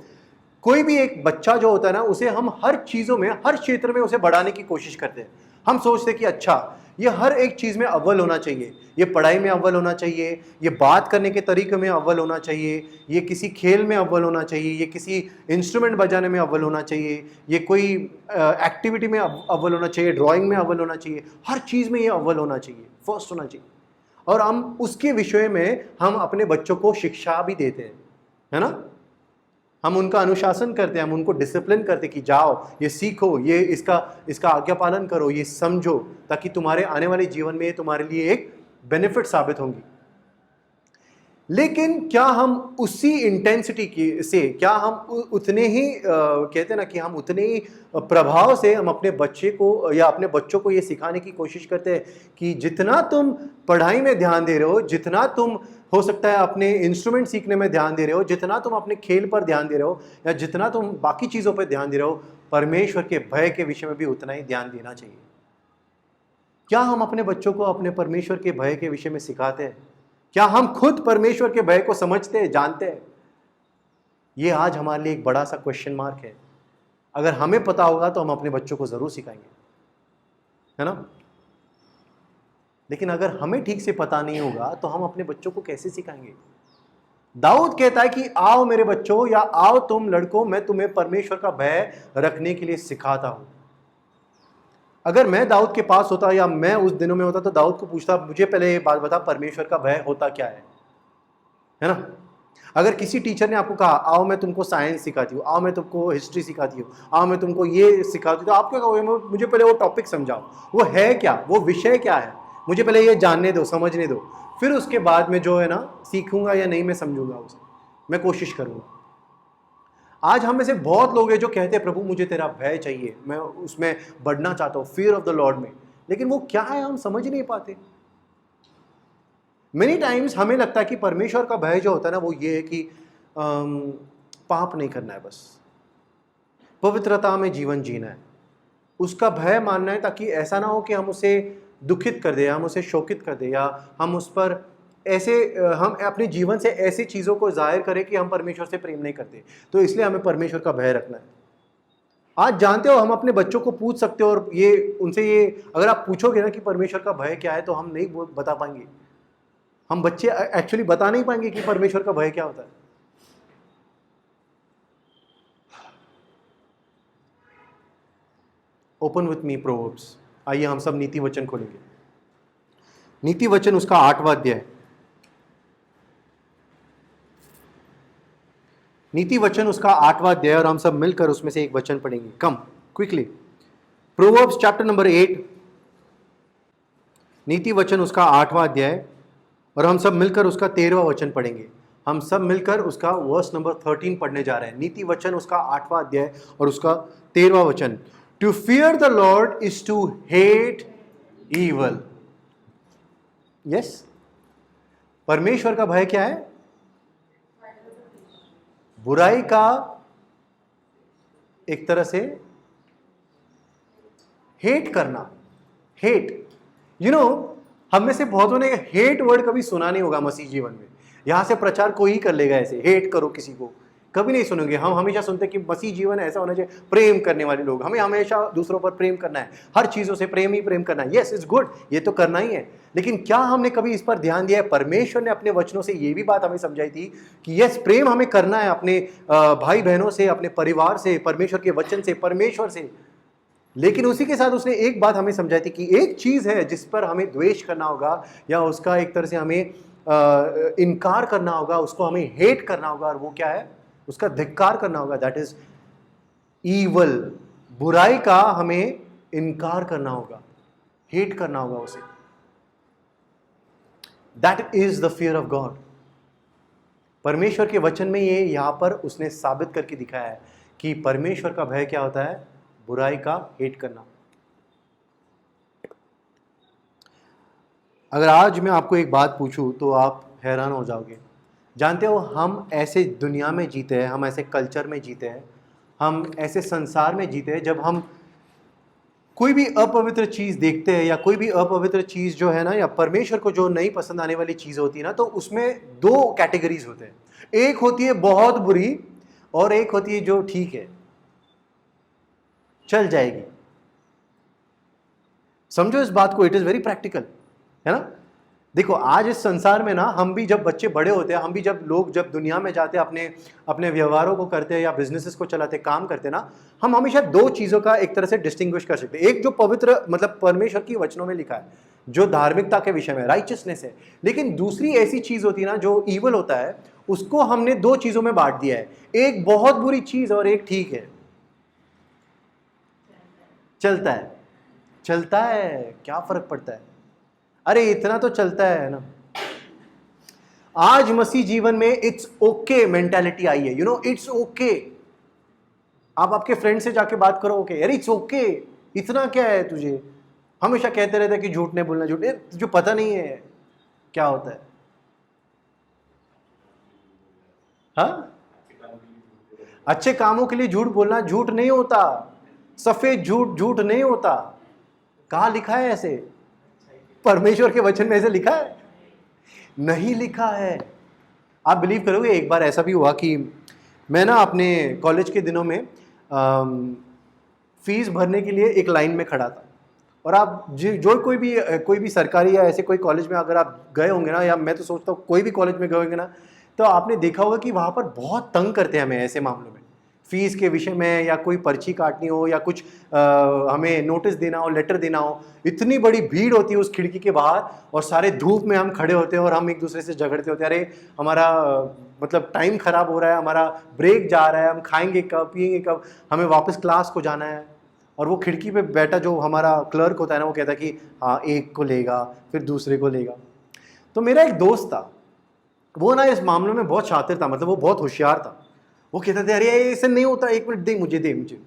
कोई भी एक बच्चा जो होता है ना, उसे हम हर चीजों में, हर क्षेत्र में उसे बढ़ाने की कोशिश करते हैं। हम सोचते हैं कि अच्छा ये हर एक चीज में अव्वल होना चाहिए, ये पढ़ाई में अव्वल होना चाहिए, ये बात करने के तरीके में अव्वल होना चाहिए, ये किसी खेल में अव्वल होना चाहिए, ये किसी इंस्ट्रूमेंट बजाने में अव्वल होना चाहिए, ये कोई एक्टिविटी में अव्वल होना चाहिए, ड्राइंग में अव्वल होना चाहिए, हर चीज में ये अव्वल होना चाहिए, फर्स्ट होना चाहिए। और हम उसके विषय में हम अपने बच्चों को शिक्षा भी देते हैं, है ना। हम उनका अनुशासन करते हैं, हम उनको डिसिप्लिन करते हैं कि जाओ ये सीखो, ये इसका आज्ञा पालन करो, ये समझो, ताकि तुम्हारे आने वाले जीवन में तुम्हारे लिए एक बेनिफिट साबित होंगी। लेकिन क्या हम उसी इंटेंसिटी से, क्या हम उतने ही कहते हैं ना कि हम उतने ही प्रभाव से हम अपने बच्चे को या अपने बच्चों को ये सिखाने की कोशिश करते हैं कि जितना तुम पढ़ाई में ध्यान दे रहे हो, जितना तुम हो सकता है अपने इंस्ट्रूमेंट सीखने में ध्यान दे रहे हो, जितना तुम अपने खेल पर ध्यान दे रहे हो, या जितना तुम बाकी चीज़ों पर ध्यान दे रहे हो, परमेश्वर के भय के विषय में भी उतना ही ध्यान देना चाहिए। क्या हम अपने बच्चों को अपने परमेश्वर के भय के विषय में सिखाते हैं? क्या हम खुद परमेश्वर के भय को समझते हैं, जानते हैं? ये आज हमारे लिए एक बड़ा सा क्वेश्चन मार्क है। अगर हमें पता होगा तो हम अपने बच्चों को जरूर सिखाएंगे, है ना। लेकिन अगर हमें ठीक से पता नहीं होगा तो हम अपने बच्चों को कैसे सिखाएंगे? दाऊद कहता है कि आओ मेरे बच्चों या आओ तुम लड़कों, मैं तुम्हें परमेश्वर का भय रखने के लिए सिखाता हूं। अगर मैं दाऊद के पास होता या मैं उस दिनों में होता तो दाऊद को पूछता, मुझे पहले ये बात बता, परमेश्वर का भय होता क्या है ना? अगर किसी टीचर ने आपको कहा आओ मैं तुमको साइंस सिखाती हूँ, आओ मैं तुमको हिस्ट्री सिखाती हूँ, आओ मैं तुमको ये सिखाती हूँ, तो आप क्या कहोगे? मुझे पहले वो टॉपिक समझाओ, वो है क्या, वो विषय क्या है, मुझे पहले ये जानने दो, समझने दो, फिर उसके बाद में जो है ना सीखूंगा या नहीं मैं समझूंगा उसे, मैं कोशिश करूंगा। आज हम में से बहुत लोग हैं जो कहते हैं प्रभु मुझे तेरा भय चाहिए, मैं उसमें बढ़ना चाहता हूँ, फियर ऑफ द लॉर्ड में, लेकिन वो क्या है हम समझ नहीं पाते। मेनी टाइम्स हमें लगता है कि परमेश्वर का भय जो होता है ना वो ये है कि पाप नहीं करना है, बस पवित्रता में जीवन जीना है, उसका भय मानना है ताकि ऐसा ना हो कि हम उसे दुखित कर दे, हम उसे शोकित कर दे, या हम उस पर ऐसे हम अपने जीवन से ऐसी चीज़ों को जाहिर करें कि हम परमेश्वर से प्रेम नहीं करते, तो इसलिए हमें परमेश्वर का भय रखना है। आज जानते हो हम अपने बच्चों को पूछ सकते हो, और ये उनसे ये अगर आप पूछोगे ना कि परमेश्वर का भय क्या है तो हम नहीं बता पाएंगे, हम बच्चे एक्चुअली बता नहीं पाएंगे कि परमेश्वर का भय क्या होता है। ओपन विथ मी प्रोवर्ब्स, आइए हम सब नीति वचन खोलेंगे। नीति वचन उसका 8वां अध्याय, नीति वचन उसका 8वां अध्याय, और हम सब मिलकर उसमें से एक वचन पढ़ेंगे। कम क्विकली, प्रोवर्ब्स चैप्टर नंबर 8, नीति वचन उसका 8वां अध्याय, और हम सब मिलकर उसका 13वां वचन पढ़ेंगे। हम सब मिलकर उसका वर्स नंबर 13 पढ़ने जा रहे हैं। नीति वचन उसका 8वां अध्याय और उसका 13वां वचन। To fear the Lord is to hate evil. Yes, परमेश्वर का भय क्या है? बुराई का एक तरह से हेट करना। हेट, यू नो, हम में से बहुतों ने हेट वर्ड कभी सुना नहीं होगा मसीह जीवन में। यहां से प्रचार कोई ही कर लेगा ऐसे, हेट करो किसी को, कभी नहीं सुनोगे। हम हमेशा सुनते हैं कि मसीह जीवन ऐसा होना चाहिए, प्रेम करने वाले लोग, हमें हमेशा दूसरों पर प्रेम करना है, हर चीजों से प्रेम ही प्रेम करना है। यस, इट्स गुड, ये तो करना ही है, लेकिन क्या हमने कभी इस पर ध्यान दिया है? परमेश्वर ने अपने वचनों से ये भी बात हमें समझाई थी कि यस, प्रेम हमें करना है अपने भाई बहनों से, अपने परिवार से, परमेश्वर के वचन से, परमेश्वर से। लेकिन उसी के साथ उसने एक बात हमें समझाई थी कि एक चीज है जिस पर हमें द्वेष करना होगा, या उसका एक तरह से हमें इनकार करना होगा, उसको हमें हेट करना होगा, और वो क्या है? उसका धिक्कार करना होगा। That is evil. बुराई का हमें इनकार करना होगा, हेट करना होगा उसे। That is the fear of God. परमेश्वर के वचन में ये यहां पर उसने साबित करके दिखाया है कि परमेश्वर का भय क्या होता है? बुराई का हेट करना। अगर आज मैं आपको एक बात पूछूं तो आप हैरान हो जाओगे। जानते हो, हम ऐसे दुनिया में जीते हैं, हम ऐसे कल्चर में जीते हैं, हम ऐसे संसार में जीते हैं, जब हम कोई भी अपवित्र चीज़ देखते हैं, या कोई भी अपवित्र चीज़ जो है ना, या परमेश्वर को जो नहीं पसंद आने वाली चीज़ होती है ना, तो उसमें दो कैटेगरीज होते हैं। एक होती है बहुत बुरी, और एक होती है जो ठीक है, चल जाएगी। समझो इस बात को, इट इज़ वेरी प्रैक्टिकल, है ना। देखो, आज इस संसार में ना, हम भी जब बच्चे बड़े होते हैं, हम भी जब दुनिया में जाते हैं, अपने अपने व्यवहारों को करते हैं या बिजनेसेस को चलाते, काम करते हैं ना, हम हमेशा दो चीज़ों का एक तरह से डिस्टिंग्विश कर सकते हैं। एक जो पवित्र, मतलब परमेश्वर की वचनों में लिखा है, जो धार्मिकता के विषय में राइचियसनेस है, लेकिन दूसरी ऐसी चीज़ होती है ना जो ईवल होता है, उसको हमने दो चीज़ों में बांट दिया है। एक बहुत बुरी चीज़ और एक ठीक है, चलता है। चलता है, क्या फर्क पड़ता है? अरे इतना तो चलता है ना। आज मसीह जीवन में इट्स ओके मेंटालिटी आई है, यू नो, इट्स ओके। आप आपके फ्रेंड से जाके बात करो, ओके यार, इट्स ओके, इतना क्या है तुझे? हमेशा कहते रहते हैं कि झूठ नहीं बोलना, झूठ, तुझे पता नहीं है क्या होता है। हाँ, अच्छे कामों के लिए झूठ बोलना झूठ नहीं होता, सफेद झूठ झूठ नहीं होता। कहाँ लिखा है ऐसे? परमेश्वर के वचन में ऐसे लिखा है? नहीं लिखा है। आप बिलीव करोगे, एक बार ऐसा भी हुआ कि मैं ना अपने कॉलेज के दिनों में फीस भरने के लिए एक लाइन में खड़ा था। और आप जो कोई भी सरकारी या ऐसे कोई कॉलेज में अगर आप गए होंगे ना, या मैं तो सोचता हूँ कोई भी कॉलेज में गए होंगे ना, तो आपने देखा होगा कि वहाँ पर बहुत तंग करते हैं हमें ऐसे मामलों में, फीस के विषय में या कोई पर्ची काटनी हो या कुछ हमें नोटिस देना हो, लेटर देना हो, इतनी बड़ी भीड़ होती है उस खिड़की के बाहर और सारे धूप में हम खड़े होते हैं और हम एक दूसरे से झगड़ते होते हैं, अरे हमारा मतलब टाइम खराब हो रहा है, हमारा ब्रेक जा रहा है, हम खाएंगे कब, पिएंगे कब, हमें वापस क्लास को जाना है। और वो खिड़की पे बैठा जो हमारा क्लर्क होता है ना, वो कहता है कि हाँ एक को लेगा फिर दूसरे को लेगा। तो मेरा एक दोस्त था, वो ना इस मामले में बहुत शातिर था, मतलब वो बहुत होशियार था। वो कहता था अरे ऐसे नहीं होता, एक मिनट दे मुझे।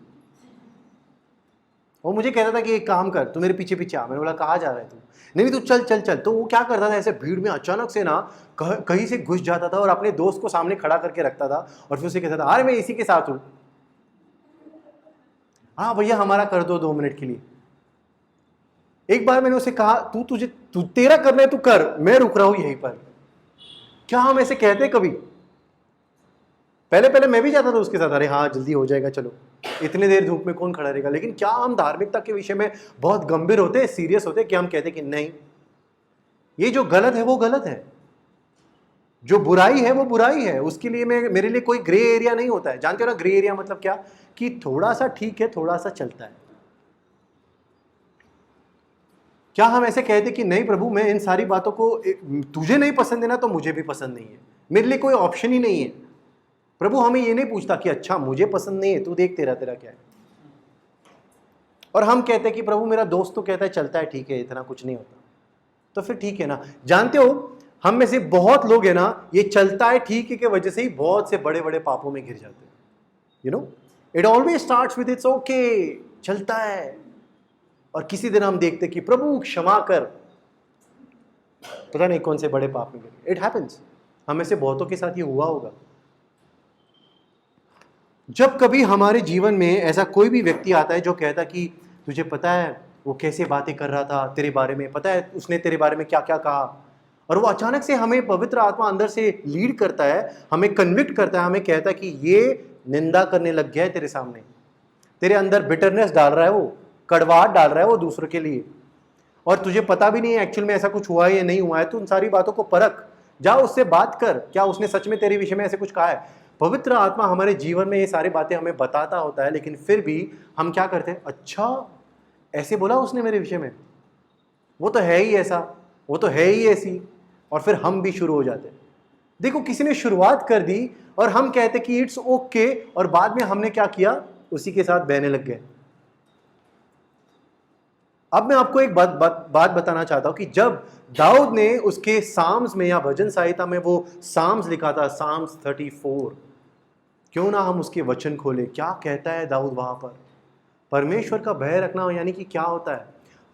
वो मुझे कहता था कि एक काम कर, तू मेरे पीछे पीछे आ। मैंने बोला कहाँ जा रहा है तू? नहीं तू चल चल चल। तो वो क्या करता था, ऐसे भीड़ में अचानक से ना कहीं से घुस जाता था और अपने दोस्त को सामने खड़ा करके रखता था और फिर उसे कहता था अरे मैं इसी के साथ हूँ, हाँ भैया हमारा कर दो 2 मिनट के लिए। एक बार मैंने उसे कहा तू तेरा करना है तू कर, मैं रुक रहा हूं यहीं पर। क्या हम ऐसे कहते कभी? पहले मैं भी जाता था उसके साथ, अरे हाँ जल्दी हो जाएगा चलो, इतनी देर धूप में कौन खड़ा रहेगा। लेकिन क्या हम धार्मिकता के विषय में बहुत गंभीर होते हैं, सीरियस होते हैं कि हम कहते कि नहीं ये जो गलत है वो गलत है, जो बुराई है वो बुराई है, उसके लिए मेरे लिए कोई ग्रे एरिया नहीं होता है। जानते हो ना ग्रे एरिया मतलब क्या? कि थोड़ा सा ठीक है, थोड़ा सा चलता है। क्या हम ऐसे कहते कि नहीं प्रभु मैं इन सारी बातों को, तुझे नहीं पसंद है ना तो मुझे भी पसंद नहीं है, मेरे लिए कोई ऑप्शन ही नहीं है। प्रभु हमें ये नहीं पूछता कि अच्छा मुझे पसंद नहीं है, तू देख तेरा क्या है। और हम कहते हैं कि प्रभु मेरा दोस्त तो कहता है चलता है ठीक है, इतना कुछ नहीं होता, तो फिर ठीक है ना। जानते हो हम में से बहुत लोग है ना, ये चलता है ठीक है की वजह से ही बहुत से बड़े बड़े पापों में घिर जाते हैं। You know it always starts with its okay, चलता है, और किसी दिन हम देखते कि प्रभु क्षमा कर, पता नहीं कौन से बड़े पाप में गिर। इट हैपेंस, हम में से बहुतों के साथ ये हुआ होगा। जब कभी हमारे जीवन में ऐसा कोई भी व्यक्ति आता है जो कहता कि तुझे पता है वो कैसे बातें कर रहा था तेरे बारे में, पता है उसने तेरे बारे में क्या क्या कहा, और वो अचानक से हमें पवित्र आत्मा अंदर से लीड करता है, हमें कन्विक्ट करता है, हमें कहता है कि ये निंदा करने लग गया है तेरे सामने, तेरे अंदर बिटरनेस डाल रहा है, वो कड़वाहट डाल रहा है वो दूसरों के लिए, और तुझे पता भी नहीं है एक्चुअल में ऐसा कुछ हुआ है या नहीं हुआ है। तू उन सारी बातों को परख, जा उससे बात कर, क्या उसने सच में तेरे विषय में ऐसे कुछ कहा है। पवित्र आत्मा हमारे जीवन में ये सारी बातें हमें बताता होता है, लेकिन फिर भी हम क्या करते हैं, अच्छा ऐसे बोला उसने मेरे विषय में, वो तो है ही ऐसा, वो तो है ही ऐसी, और फिर हम भी शुरू हो जाते हैं। देखो किसी ने शुरुआत कर दी और हम कहते कि इट्स ओके, और बाद में हमने क्या किया, उसी के साथ बहने लग गए। अब मैं आपको एक बात बताना चाहता हूं कि जब दाऊद ने उसके साम्स में या भजन संहिता में वो साम्स लिखा था, साम्स 34, क्यों ना हम उसके वचन खोले। क्या कहता है दाऊद वहां पर? परमेश्वर का भय रखना यानी कि क्या होता है?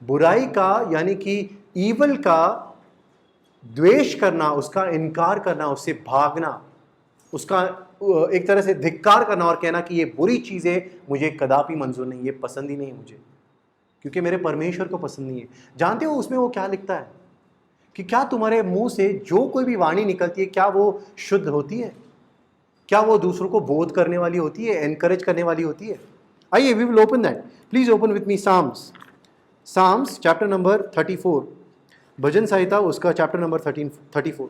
बुराई का यानी कि ईवल का द्वेष करना, उसका इनकार करना, उससे भागना, उसका एक तरह से धिक्कार करना और कहना कि ये बुरी चीजें मुझे कदापि मंजूर नहीं, ये पसंद ही नहीं मुझे, क्योंकि मेरे परमेश्वर को पसंद नहीं है। जानते हो उसमें वो क्या लिखता है कि क्या तुम्हारे मुंह से जो कोई भी वाणी निकलती है क्या वो शुद्ध होती है? क्या वो दूसरों को बोध करने वाली होती है, एनकरेज करने वाली होती है? आइए we will open that, please open with me Psalms chapter number 34, भजन संहिता उसका चैप्टर नंबर 34।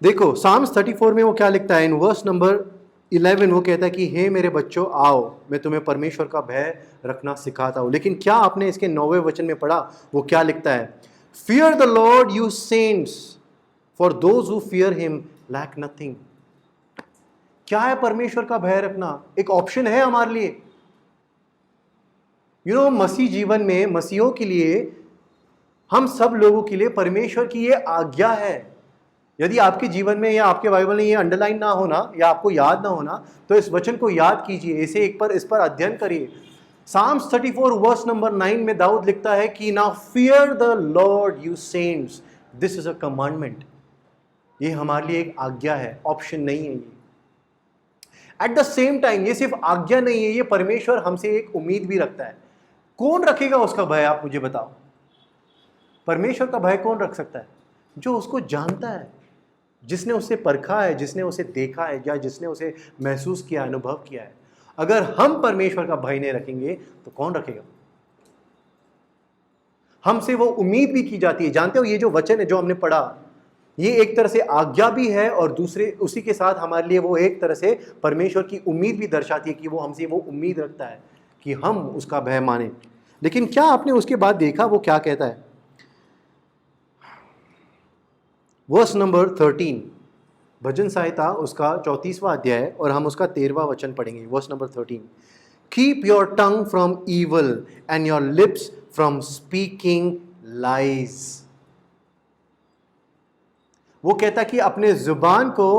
देखो साम्स 34 में वो क्या लिखता है, इन वर्स नंबर 11 वो कहता है कि हे मेरे बच्चों आओ मैं तुम्हें परमेश्वर का भय रखना सिखाता हूं। लेकिन क्या आपने इसके 9वें वचन में पढ़ा, वो क्या लिखता है? Fear the Lord you saints, for those who fear him lack nothing. क्या है परमेश्वर का भय रखना? एक ऑप्शन है हमारे लिए। मसीह जीवन में, मसीहों के लिए, हम सब लोगों के लिए परमेश्वर की ये आज्ञा है। यदि आपके जीवन में या आपके बाइबल में ये अंडरलाइन ना होना या आपको याद ना होना, तो इस वचन को याद कीजिए, इसे इस पर अध्ययन करिए। साम्स 34 वर्स नंबर 9 में दाऊद लिखता है कि now fear the Lord you saints, this is a commandment. ये हमारे लिए एक आज्ञा है, ऑप्शन नहीं है ये। एट द सेम टाइम ये सिर्फ आज्ञा नहीं है, ये परमेश्वर हमसे एक उम्मीद भी रखता है। कौन रखेगा उसका भय, आप मुझे बताओ? परमेश्वर का भय कौन रख सकता है? जो उसको जानता है, जिसने उसे परखा है, जिसने उसे देखा है, या जिसने उसे महसूस किया, अनुभव किया है। अगर हम परमेश्वर का भय नहीं रखेंगे तो कौन रखेगा? हमसे वो उम्मीद भी की जाती है। जानते हो ये जो वचन है जो हमने पढ़ा, ये एक तरह से आज्ञा भी है और दूसरे उसी के साथ हमारे लिए वो एक तरह से परमेश्वर की उम्मीद भी दर्शाती है कि वो हमसे वो उम्मीद रखता है कि हम उसका भय माने। लेकिन क्या आपने उसके बाद देखा वो क्या कहता है? वर्स नंबर 13, भजन संहिता उसका 34वां अध्याय और हम उसका 13वां वचन पढ़ेंगे। Verse number 13, keep your tongue from evil and your lips from speaking lies. वो कहता कि अपने जुबान को,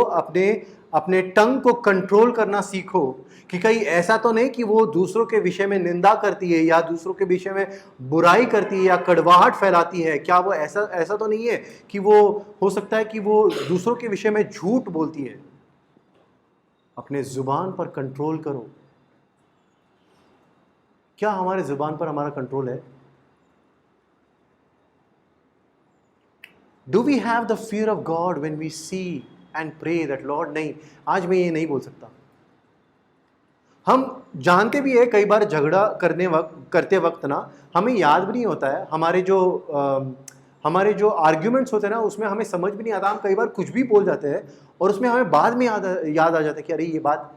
अपने टंग को कंट्रोल करना सीखो कि कहीं ऐसा तो नहीं कि वो दूसरों के विषय में निंदा करती है या दूसरों के विषय में बुराई करती है या कड़वाहट फैलाती है। क्या वो ऐसा तो नहीं है कि वो हो सकता है कि वो दूसरों के विषय में झूठ बोलती है? अपने जुबान पर कंट्रोल करो। क्या हमारे जुबान पर हमारा कंट्रोल है? Do we have the fear of God when we see and pray that Lord, नहीं, आज मैं ये नहीं बोल सकता। हम जानते भी है कई बार झगड़ा करते वक्त ना हमें याद भी नहीं होता है, हमारे जो आर्ग्यूमेंट्स होते हैं ना उसमें हमें समझ भी नहीं आता, हम कई बार कुछ भी बोल जाते हैं और उसमें हमें बाद में याद आ जाता है कि अरे ये बात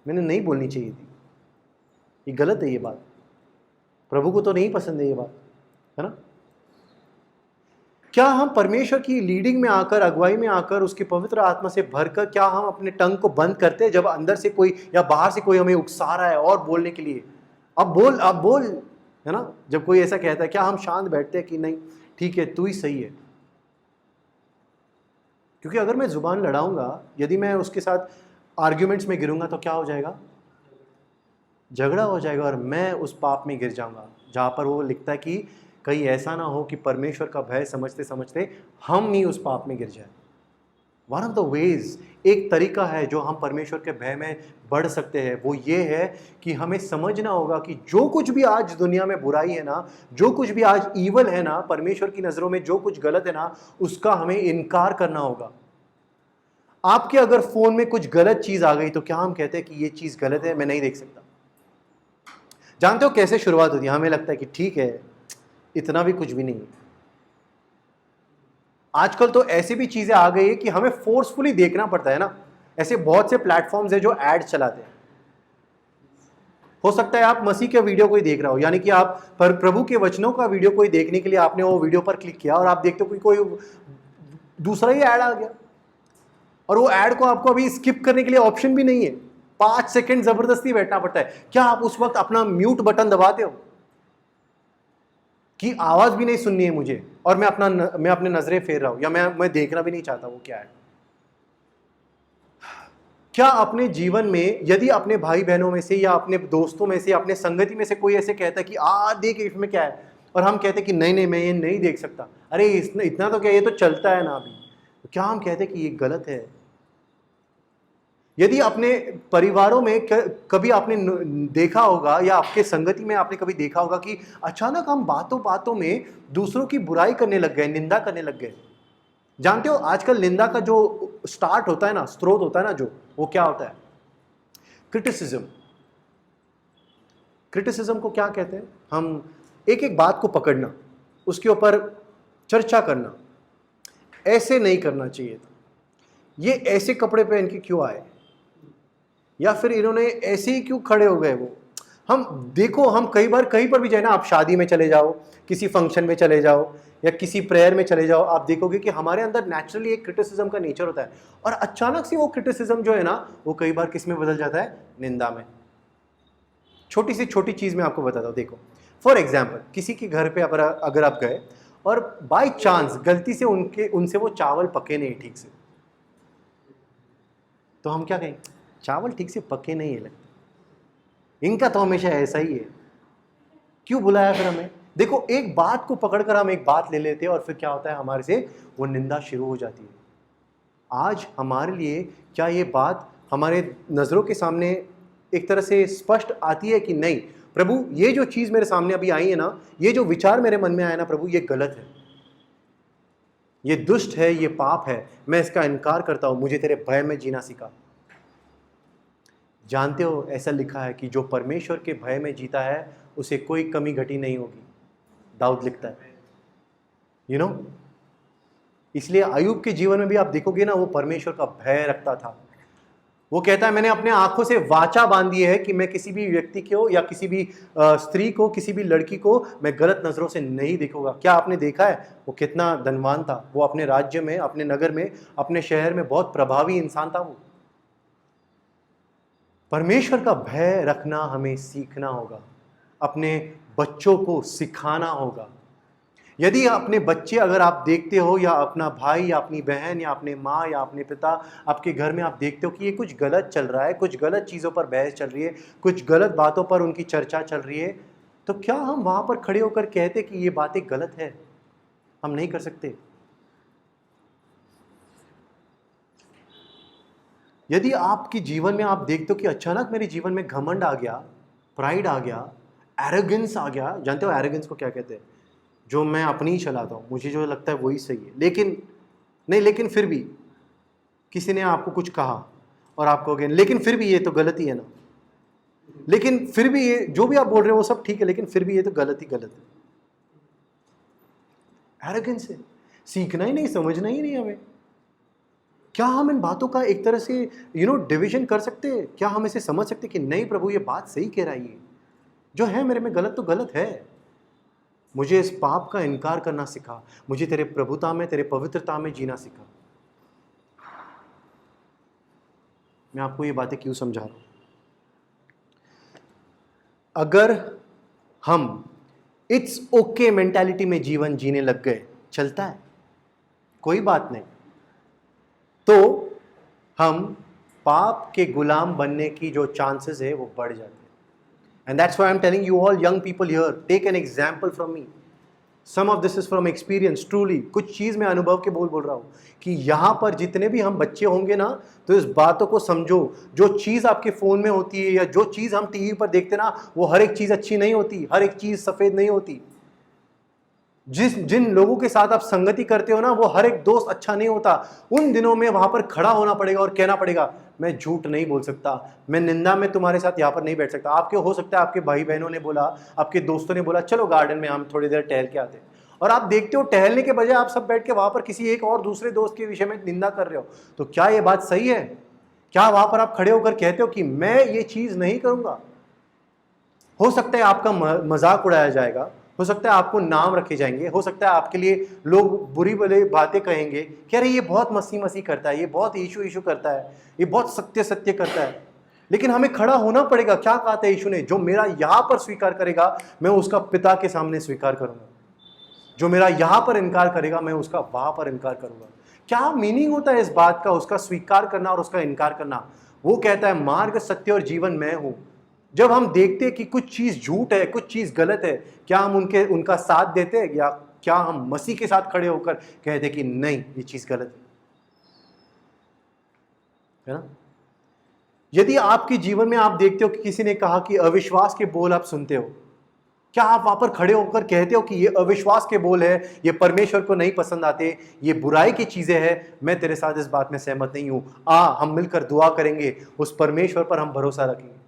मैंने नहीं बोलनी चाहिए थी, ये गलत है, ये बात प्रभु को तो नहीं पसंद है, ये बात है ना। क्या हम परमेश्वर की लीडिंग में आकर, अगुवाई में आकर, उसकी पवित्र आत्मा से भरकर क्या हम अपने टंग को बंद करते हैं जब अंदर से कोई या बाहर से कोई हमें उकसा रहा है और बोलने के लिए, अब बोल, है ना। जब कोई ऐसा कहता है क्या हम शांत बैठते हैं कि नहीं ठीक है तू ही सही है? क्योंकि अगर मैं जुबान लड़ाऊंगा, यदि मैं उसके साथ आर्ग्यूमेंट्स में गिरूंगा तो क्या हो जाएगा? झगड़ा हो जाएगा और मैं उस पाप में गिर जाऊंगा जहां पर वो लिखता है कि कहीं ऐसा ना हो कि परमेश्वर का भय समझते समझते हम ही उस पाप में गिर जाए। वन ऑफ द वेज, एक तरीका है जो हम परमेश्वर के भय में बढ़ सकते हैं, वो ये है कि हमें समझना होगा कि जो कुछ भी आज दुनिया में बुराई है ना, जो कुछ भी आज ईवल है ना, परमेश्वर की नजरों में जो कुछ गलत है ना, उसका हमें इनकार करना होगा। आपके अगर फोन में कुछ गलत चीज आ गई तो क्या हम कहते हैं कि ये चीज गलत है, मैं नहीं देख सकता? जानते हो कैसे शुरुआत होती है? हमें लगता है कि ठीक है, इतना भी कुछ भी नहीं है। आजकल तो ऐसी भी चीजें आ गई है कि हमें फोर्सफुली देखना पड़ता है ना। ऐसे बहुत से प्लेटफॉर्म्स है जो एड चलाते हैं। हो सकता है आप मसीह के वीडियो कोई देख रहा हो, यानी कि आप पर प्रभु के वचनों का वीडियो कोई देखने के लिए आपने वो वीडियो पर क्लिक किया और आप देखते हो कोई दूसरा ही ऐड आ गया और वो ऐड को आपको अभी स्किप करने के लिए ऑप्शन भी नहीं है। 5 सेकंड जबरदस्ती बैठना पड़ता है। क्या आप उस वक्त अपना म्यूट बटन दबाते हो कि आवाज भी नहीं सुननी है मुझे और मैं अपने नजरें फेर रहा हूं या मैं देखना भी नहीं चाहता वो क्या है? क्या अपने जीवन में यदि अपने भाई बहनों में से या अपने दोस्तों में से, अपने संगति में से कोई ऐसे कहता है कि देख इसमें क्या है, और हम कहते हैं कि नहीं मैं ये नहीं देख सकता, अरे इतना तो क्या, ये तो चलता है ना अभी, तो क्या हम कहते हैं कि ये गलत है? यदि अपने परिवारों में कभी आपने देखा होगा या आपके संगति में आपने कभी देखा होगा कि अचानक हम बातों बातों में दूसरों की बुराई करने लग गए, निंदा करने लग गए। जानते हो आजकल निंदा का जो स्टार्ट होता है ना, स्रोत होता है ना, जो वो क्या होता है? क्रिटिसिज्म। क्रिटिसिज्म को क्या कहते हैं? हम एक एक बात को पकड़ना, उसके ऊपर चर्चा करना, ऐसे नहीं करना चाहिए था, ये ऐसे कपड़े पहन के क्यों आए, या फिर इन्होंने ऐसे ही क्यों खड़े हो गए। वो हम देखो, हम कई बार कहीं पर भी जाए ना, आप शादी में चले जाओ, किसी फंक्शन में चले जाओ या किसी प्रेयर में चले जाओ, आप देखोगे कि हमारे अंदर नेचुरली एक क्रिटिसिज्म का नेचर होता है और अचानक से वो क्रिटिसिज्म जो है ना, वो कई बार किस में बदल जाता है? निंदा में। छोटी सी छोटी चीज में आपको बताता हूँ। देखो फॉर एग्जाम्पल, किसी के घर पे अगर आप गए और बाय चांस गलती से उनसे वो चावल पके नहीं ठीक से, तो हम क्या कहें? चावल ठीक से पके नहीं है लगता, इनका तो हमेशा ऐसा ही है, क्यों बुलाया फिर हमें? देखो एक बात को पकड़कर हम एक बात ले लेते हैं और फिर क्या होता है, हमारे से वो निंदा शुरू हो जाती है। आज हमारे लिए क्या ये बात हमारे नजरों के सामने एक तरह से स्पष्ट आती है कि नहीं प्रभु, ये जो चीज मेरे सामने अभी आई है ना, ये जो विचार मेरे मन में आया ना प्रभु, ये गलत है, ये दुष्ट है, ये पाप है, मैं इसका इनकार करता हूं, मुझे तेरे भय में जीना सिखा। जानते हो ऐसा लिखा है कि जो परमेश्वर के भय में जीता है उसे कोई कमी घटी नहीं होगी। दाऊद लिखता है यू नो इसलिए अय्यूब के जीवन में भी आप देखोगे ना, वो परमेश्वर का भय रखता था। वो कहता है मैंने अपने आंखों से वाचा बांधी है कि मैं किसी भी व्यक्ति को या किसी भी स्त्री को, किसी भी लड़की को मैं गलत नजरों से नहीं देखूंगा। क्या आपने देखा है वो कितना धनवान था? वो अपने राज्य में, अपने नगर में, अपने शहर में बहुत प्रभावी इंसान था वो। परमेश्वर का भय रखना हमें सीखना होगा, अपने बच्चों को सिखाना होगा। यदि अपने बच्चे अगर आप देखते हो, या अपना भाई या अपनी बहन या अपने माँ या अपने पिता, आपके घर में आप देखते हो कि ये कुछ गलत चल रहा है, कुछ गलत चीज़ों पर बहस चल रही है, कुछ गलत बातों पर उनकी चर्चा चल रही है, तो क्या हम वहाँ पर खड़े होकर कहते कि ये बातें गलत है? हम नहीं कर सकते। यदि आपके जीवन में आप देखते हो कि अचानक मेरे जीवन में घमंड आ गया, प्राइड आ गया, एरोगेंस आ गया। जानते हो एरोगेंस को क्या कहते हैं? जो मैं अपनी ही चलाता हूँ, मुझे जो लगता है वही सही है, लेकिन फिर भी किसी ने आपको कुछ कहा और आप कहोगे लेकिन फिर भी ये तो गलत ही है ना, लेकिन फिर भी ये जो भी आप बोल रहे हो वो सब ठीक है, लेकिन फिर भी ये तो गलत ही गलत है। एरोगेंस है, सीखना ही नहीं, समझना ही नहीं हमें। क्या हम इन बातों का एक तरह से डिवीजन कर सकते हैं? क्या हम इसे समझ सकते कि नहीं प्रभु ये बात सही कह रहा है, ये जो है मेरे में गलत तो गलत है, मुझे इस पाप का इनकार करना सिखा, मुझे तेरे प्रभुता में, तेरे पवित्रता में जीना सिखा। मैं आपको ये बातें क्यों समझा रहा हूं? अगर हम इट्स ओके मेंटालिटी में जीवन जीने लग गए, चलता है कोई बात नहीं, तो हम पाप के गुलाम बनने की जो चांसेस है वो बढ़ जाते हैं। And that's why I'm telling you all young people here, take an example from me. Some of this is from experience, truly. कुछ चीज़ मैं अनुभव के बोल रहा हूँ कि यहाँ पर जितने भी हम बच्चे होंगे ना, तो इस बातों को समझो। जो चीज़ आपके फ़ोन में होती है या जो चीज़ हम टीवी पर देखते ना, वो हर एक चीज़ अच्छी नहीं होती, हर एक चीज़ सफ़ेद नहीं होती। जिन लोगों के साथ आप संगति करते हो ना, वो हर एक दोस्त अच्छा नहीं होता। उन दिनों में वहाँ पर खड़ा होना पड़ेगा और कहना पड़ेगा मैं झूठ नहीं बोल सकता, मैं निंदा में तुम्हारे साथ यहाँ पर नहीं बैठ सकता। आपके हो सकता है आपके भाई बहनों ने बोला, आपके दोस्तों ने बोला चलो गार्डन में हम थोड़ी देर टहल के आते हैं, और आप देखते हो टहलने के बजाय आप सब बैठ के वहाँ पर किसी एक और दूसरे दोस्त के विषय में निंदा कर रहे हो। तो क्या ये बात सही है? क्या वहाँ पर आप खड़े होकर कहते हो कि मैं ये चीज़ नहीं करूँगा? हो सकता है आपका मजाक उड़ाया जाएगा, हो सकता है आपको नाम रखे जाएंगे, हो सकता है आपके लिए लोग बुरी भली बातें कहेंगे कि अरे ये बहुत मसी करता है, ये बहुत ईशु करता है, ये बहुत सत्य करता है। लेकिन हमें खड़ा होना पड़ेगा। क्या कहा था यीशु ने? जो मेरा यहाँ पर स्वीकार करेगा मैं उसका पिता के सामने स्वीकार करूंगा, जो मेरा यहाँ पर इनकार करेगा मैं उसका वहां पर इनकार करूंगा। क्या मीनिंग होता है इस बात का, उसका स्वीकार करना और उसका इनकार करना? वो कहता है मार्ग, सत्य और जीवन मैं हूं। जब हम देखते हैं कि कुछ चीज झूठ है, कुछ चीज गलत है, क्या हम उनका साथ देते हैं, या क्या हम मसीह के साथ खड़े होकर कहते कि नहीं ये चीज गलत है ना? यदि आपके जीवन में आप देखते हो कि किसी ने कहा कि अविश्वास के बोल आप सुनते हो, क्या आप वहां पर खड़े होकर कहते हो कि ये अविश्वास के बोल है, ये परमेश्वर को नहीं पसंद आते, ये बुराई की चीजें हैं, मैं तेरे साथ इस बात में सहमत नहीं हूं, हम मिलकर दुआ करेंगे, उस परमेश्वर पर हम भरोसा रखेंगे?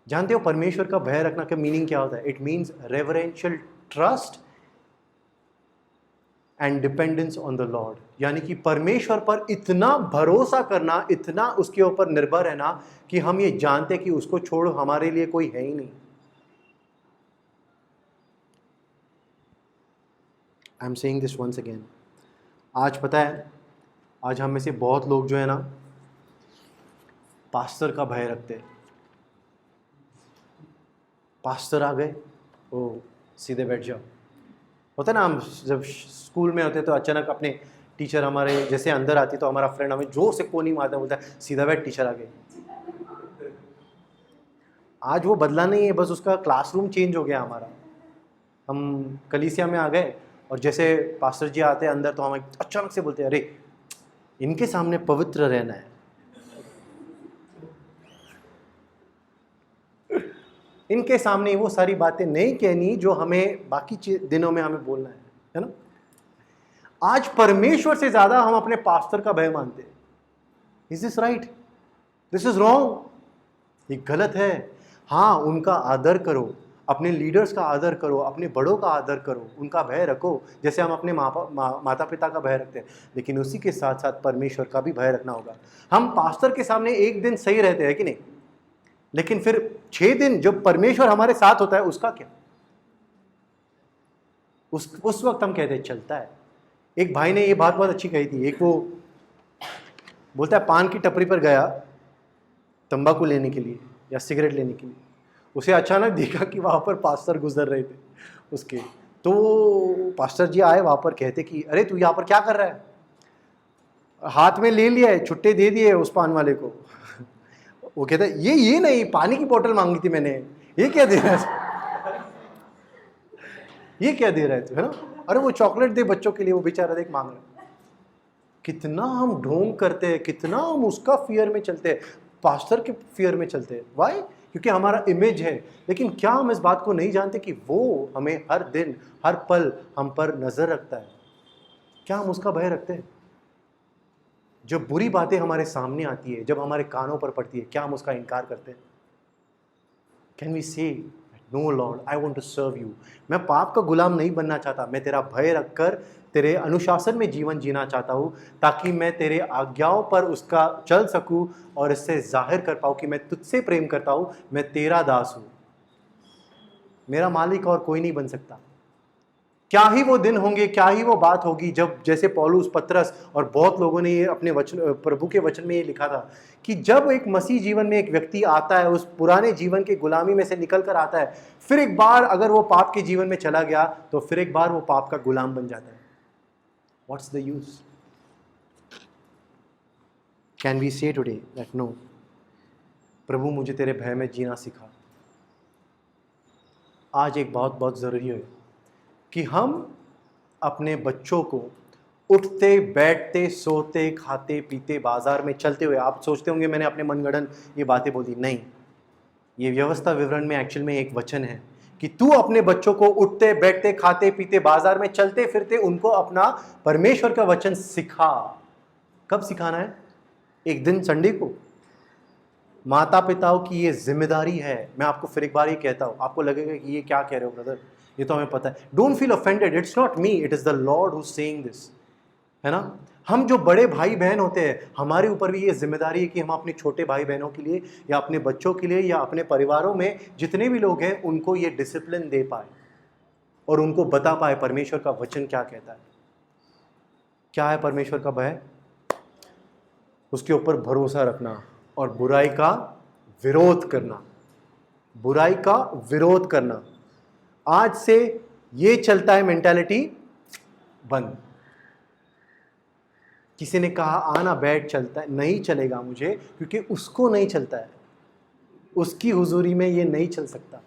जानते हो परमेश्वर का भय रखना का मीनिंग क्या होता है? It means reverential trust and dependence on the Lord. यानी कि परमेश्वर पर इतना भरोसा करना, इतना उसके ऊपर निर्भर रहना कि हम ये जानते कि उसको छोड़ हमारे लिए कोई है ही नहीं। I am saying this once again. आज पता है, आज हम में से बहुत लोग जो है ना, पास्टर का भय रखते हैं। पास्टर आ गए, ओ सीधे बैठ जाओ। होता है ना, हम जब स्कूल में होते तो अचानक अपने टीचर हमारे जैसे अंदर आती तो हमारा फ्रेंड हमें जोर से कोनी मारता, बोलता है सीधा बैठ, टीचर आ गए। आज वो बदला नहीं है, बस उसका क्लासरूम चेंज हो गया हमारा। हम कलीसिया में आ गए और जैसे पास्टर जी आते हैं अंदर तो हमें अचानक से बोलते हैं अरे इनके सामने पवित्र रहना है, इनके सामने वो सारी बातें नहीं कहनी जो हमें बाकी दिनों में हमें बोलना है ना? आज परमेश्वर से ज्यादा हम अपने पास्टर का भय मानते हैं। Is this right? This is wrong. ये गलत है। हाँ, उनका आदर करो, अपने लीडर्स का आदर करो, अपने बड़ों का आदर करो, उनका भय रखो जैसे हम अपने माता पिता का भय रखते हैं, लेकिन उसी के साथ साथ परमेश्वर का भी भय रखना होगा। हम पास्टर के सामने एक दिन सही रहते हैं कि नहीं, लेकिन फिर 6 दिन जब परमेश्वर हमारे साथ होता है उसका क्या? उस वक्त हम कहते हैं चलता है। एक भाई ने ये बात बहुत अच्छी कही थी। एक वो बोलता है पान की टपरी पर गया तंबाकू लेने के लिए या सिगरेट लेने के लिए, उसे अचानक देखा कि वहाँ पर पास्टर गुजर रहे थे उसके। तो पास्टर जी आए वहाँ पर, कहते कि अरे तू यहाँ पर क्या कर रहा है? हाथ में ले लिया है, छुट्टे दे दिए उस पान वाले को। वो कहता है ये नहीं, पानी की बोतल मांगी थी मैंने, ये क्या दे रहा है? ये क्या दे रहा है तू, है ना? अरे वो चॉकलेट दे बच्चों के लिए, वो बेचारा देख मांग रहा है। कितना हम ढोंग करते हैं, कितना हम उसका फियर में चलते हैं, पास्टर के फियर में चलते हैं। वाई? क्योंकि हमारा इमेज है। लेकिन क्या हम इस बात को नहीं जानते कि वो हमें हर दिन हर पल हम पर नजर रखता है? क्या हम उसका भय रखते हैं? जब बुरी बातें हमारे सामने आती है, जब हमारे कानों पर पड़ती है, क्या हम उसका इनकार करते हैं? Can we say no Lord, I want to serve you. मैं पाप का गुलाम नहीं बनना चाहता, मैं तेरा भय रखकर तेरे अनुशासन में जीवन जीना चाहता हूँ, ताकि मैं तेरे आज्ञाओं पर उसका चल सकूँ और इससे जाहिर कर पाऊँ कि मैं तुझसे प्रेम करता हूँ, मैं तेरा दास हूँ, मेरा मालिक और कोई नहीं बन सकता। क्या ही वो दिन होंगे, क्या ही वो बात होगी जब, जैसे पौलुस, पतरस और बहुत लोगों ने ये अपने वचन, प्रभु के वचन में ये लिखा था कि जब एक मसीह जीवन में एक व्यक्ति आता है, उस पुराने जीवन की गुलामी में से निकल कर आता है, फिर एक बार अगर वो पाप के जीवन में चला गया तो फिर एक बार वो पाप का गुलाम बन जाता है। What's the use? Can we say today that no, प्रभु मुझे तेरे भय में जीना सिखा। आज एक बहुत बहुत ज़रूरी है कि हम अपने बच्चों को उठते बैठते सोते खाते पीते बाजार में चलते हुए, आप सोचते होंगे मैंने अपने मनगढ़ंत ये बातें बोल दी, नहीं, ये व्यवस्था विवरण में एक्चुअल में एक वचन है कि तू अपने बच्चों को उठते बैठते खाते पीते बाजार में चलते फिरते उनको अपना परमेश्वर का वचन सिखा। कब सिखाना है? एक दिन संडे को। माता पिताओं की ये जिम्मेदारी है। मैं आपको फिर एक बार ये कहता हूँ, आपको लगेगा कि ये क्या कह रहे हो ब्रदर, ये तो हमें पता है। Don't feel offended, it's not me, it is the Lord who saying this, है ना? हम जो बड़े भाई बहन होते हैं, हमारे ऊपर भी ये जिम्मेदारी है कि हम अपने छोटे भाई बहनों के लिए या अपने बच्चों के लिए या अपने परिवारों में जितने भी लोग हैं उनको ये डिसिप्लिन दे पाए और उनको बता पाए परमेश्वर का वचन क्या कहता है। क्या है परमेश्वर का भय? उसके ऊपर भरोसा रखना और बुराई का विरोध करना। बुराई का विरोध करना। आज से ये चलता है मेंटालिटी बंद। किसी ने कहा आना बैठ चलता है, नहीं चलेगा मुझे, क्योंकि उसको नहीं चलता है, उसकी हुजूरी में ये नहीं चल सकता।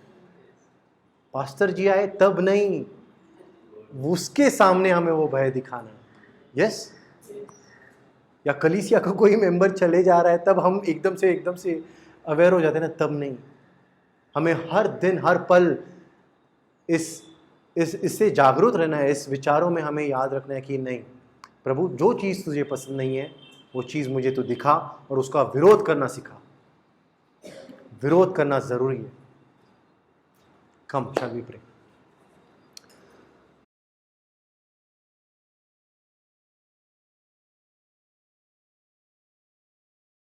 पास्टर जी आए तब नहीं, उसके सामने हमें वो भय दिखाना। यस? या कलीसिया का कोई मेंबर चले जा रहा है तब हम एकदम से अवेयर हो जाते हैं ना, तब नहीं। हमें हर दिन हर पल इससे जागरूक रहना है, इस विचारों में हमें याद रखना है कि नहीं, प्रभु जो चीज़ तुझे पसंद नहीं है वो चीज़ मुझे तो दिखा और उसका विरोध करना सिखा। विरोध करना ज़रूरी है। कम शैल वी प्रे।